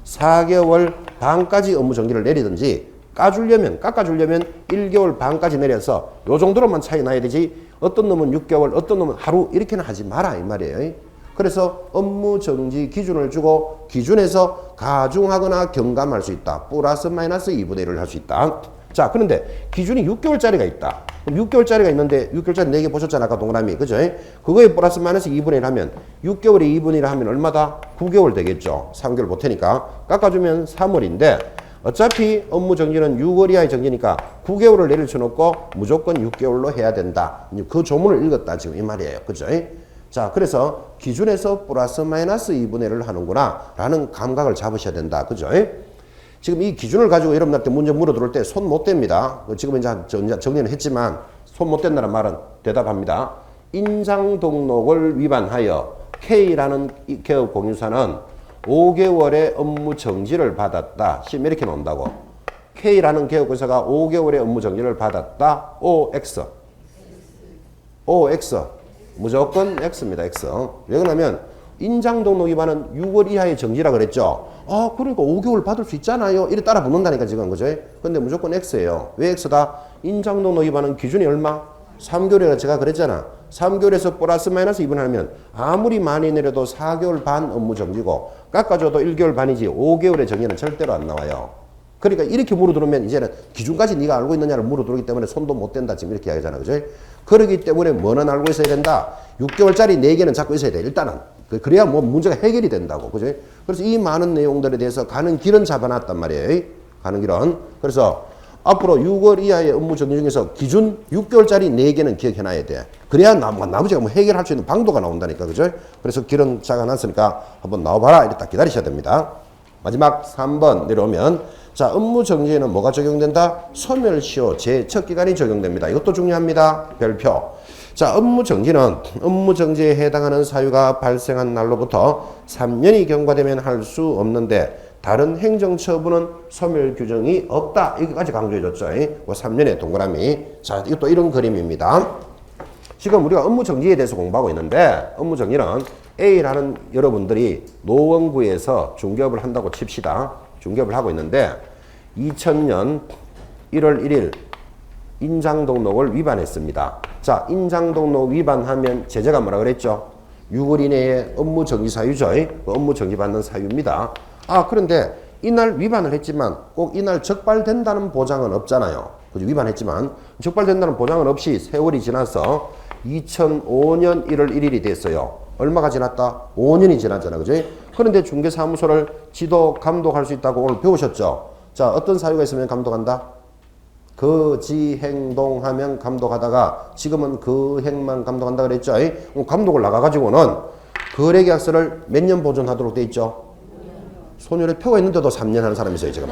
4개월 반까지 업무 정지를 내리든지 깎아주려면 1개월 반까지 내려서 요 정도로만 차이 나야 되지 어떤 놈은 6개월 어떤 놈은 하루 이렇게는 하지 마라 이 말이에요. 그래서 업무 정지 기준을 주고 기준에서 가중하거나 경감할 수 있다. 플러스 마이너스 2분의 1을 할 수 있다. 자, 그런데 기준이 6개월짜리가 있다. 그럼 6개월짜리가 있는데 6개월짜리 4개 보셨잖아. 아까 동그라미. 그죠? 그거에 플러스 마이너스 2분의 1 하면 6개월에 2분의 1 하면 얼마다? 9개월 되겠죠. 3개월 못하니까. 깎아주면 3월인데 어차피 업무 정지는 6월 이하의 정지니까 9개월을 내릴 수는 없고 무조건 6개월로 해야 된다. 그 조문을 읽었다. 지금 이 말이에요. 그죠? 자, 그래서 기준에서 플러스 마이너스 2분의 1을 하는구나 라는 감각을 잡으셔야 된다. 그죠? 지금 이 기준을 가지고 여러분들한테 문제 물어 들어올 때 손 못 댑니다. 지금 이제 정리는 했지만 손 못 댄다는 말은 대답합니다. 인장 등록을 위반하여 K라는 개업 공유사는 5개월의 업무 정지를 받았다. 심 이렇게 나온다고. K라는 개업 공유사가 5개월의 업무 정지를 받았다. OX. 무조건 X입니다. X. 왜 그러냐면 인장 등록 위반은 6월 이하의 정지라 그랬죠. 아, 그러니까 5개월 받을 수 있잖아요. 이래 따라 붙는다니까 지금. 그죠? 근데 무조건 X예요. 왜 X다? 인장 등록 위반은 기준이 얼마? 3개월이라 제가 그랬잖아. 3개월에서 플러스 마이너스 2분 하면 아무리 많이 내려도 4개월 반 업무 정지고 깎아줘도 1개월 반이지 5개월의 정지는 절대로 안 나와요. 그러니까 이렇게 물어들으면 이제는 기준까지 네가 알고 있느냐를 물어들기 때문에 손도 못 댄다. 지금 이렇게 이야기하잖아. 그죠? 그러기 때문에 뭐는 알고 있어야 된다. 6개월짜리 4개는 잡고 있어야 돼. 일단은. 그래야 뭐 문제가 해결이 된다고. 그죠? 그래서 이 많은 내용들에 대해서 가는 길은 잡아놨단 말이에요. 가는 길은. 그래서 앞으로 6월 이하의 업무 정지 중에서 기준 6개월짜리 4개는 기억해놔야 돼. 그래야 나머지가 뭐 해결할 수 있는 방도가 나온다니까. 그죠? 그래서 길은 잡아놨으니까 한번 나와봐라. 이렇게 딱 기다리셔야 됩니다. 마지막 3번 내려오면 자, 업무 정지에는 뭐가 적용된다? 소멸시효 제척기간이 적용됩니다. 이것도 중요합니다. 별표. 자, 업무 정지는 업무 정지에 해당하는 사유가 발생한 날로부터 3년이 경과되면 할 수 없는데 다른 행정처분은 소멸 규정이 없다. 여기까지 강조해줬죠. 3년의 동그라미. 자, 이것도 이런 그림입니다. 지금 우리가 업무 정지에 대해서 공부하고 있는데 업무 정지는 A라는 여러분들이 노원구에서 중개업을 한다고 칩시다. 중개업을 하고 있는데 2000년 1월 1일 인장등록을 위반했습니다. 자, 인장등록 위반하면 제재가 뭐라 그랬죠? 6월 이내에 업무 정지 사유죠. 업무 정지 받는 사유입니다. 아, 그런데 이날 위반을 했지만 꼭 이날 적발된다는 보장은 없잖아요. 그죠? 위반했지만 적발된다는 보장은 없이 세월이 지나서 2005년 1월 1일이 됐어요. 얼마가 지났다? 5년이 지났잖아. 그죠? 그런데 중개사무소를 지도 감독할 수 있다고 오늘 배우셨죠? 자, 어떤 사유가 있으면 감독한다? 그 행동하면 감독하다가 지금은 그 행만 감독한다 그랬죠? 감독을 나가가지고는 거래계약서를 몇 년 보존하도록 돼 있죠? 소멸의 표가 있는데도 3년 하는 사람이 있어요. 지금.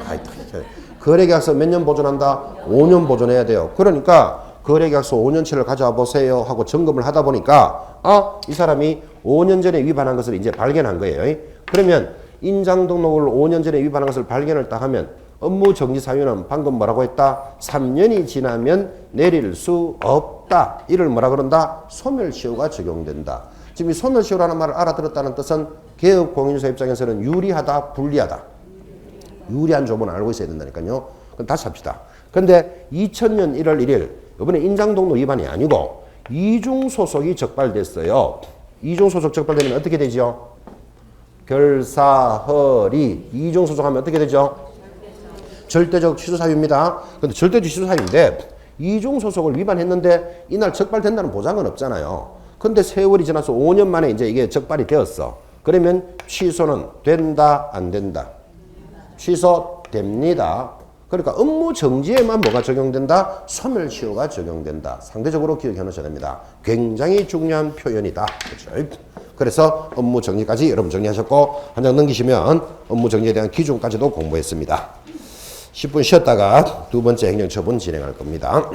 거래계약서 몇 년 보존한다? 5년 보존해야 돼요. 그러니까 거래계약서 5년치를 가져와 보세요 하고 점검을 하다 보니까 이 사람이 5년 전에 위반한 것을 이제 발견한 거예요. 그러면 인장 등록을 5년 전에 위반한 것을 발견을 딱 하면 업무 정지 사유는 방금 뭐라고 했다? 3년이 지나면 내릴 수 없다. 이를 뭐라 그런다? 소멸시효가 적용된다. 지금 이 소멸시효라는 말을 알아들었다는 뜻은 개업 공인주사 입장에서는 유리하다, 불리하다. 유리한 조문을 알고 있어야 된다니까요. 그럼 다시 합시다. 근데 2000년 1월 1일 이번에 인장등록 위반이 아니고 이중소속이 적발됐어요. 이중소속 적발되면 어떻게 되죠? 결사허리. 이중소속하면 어떻게 되죠? 절대적 취소사유입니다. 근데 절대적 취소사유인데 이중소속을 위반했는데 이날 적발된다는 보장은 없잖아요. 근데 세월이 지나서 5년 만에 이제 이게 적발이 되었어. 그러면 취소는 된다, 안 된다? 취소됩니다. 그러니까 업무 정지에만 뭐가 적용된다? 소멸시효가 적용된다. 상대적으로 기억해 놓으셔야 됩니다. 굉장히 중요한 표현이다. 그렇죠? 그래서 업무 정지까지 여러분 정리하셨고 한 장 넘기시면 업무 정지에 대한 기준까지도 공부했습니다. 10분 쉬었다가 두 번째 행정처분 진행할 겁니다.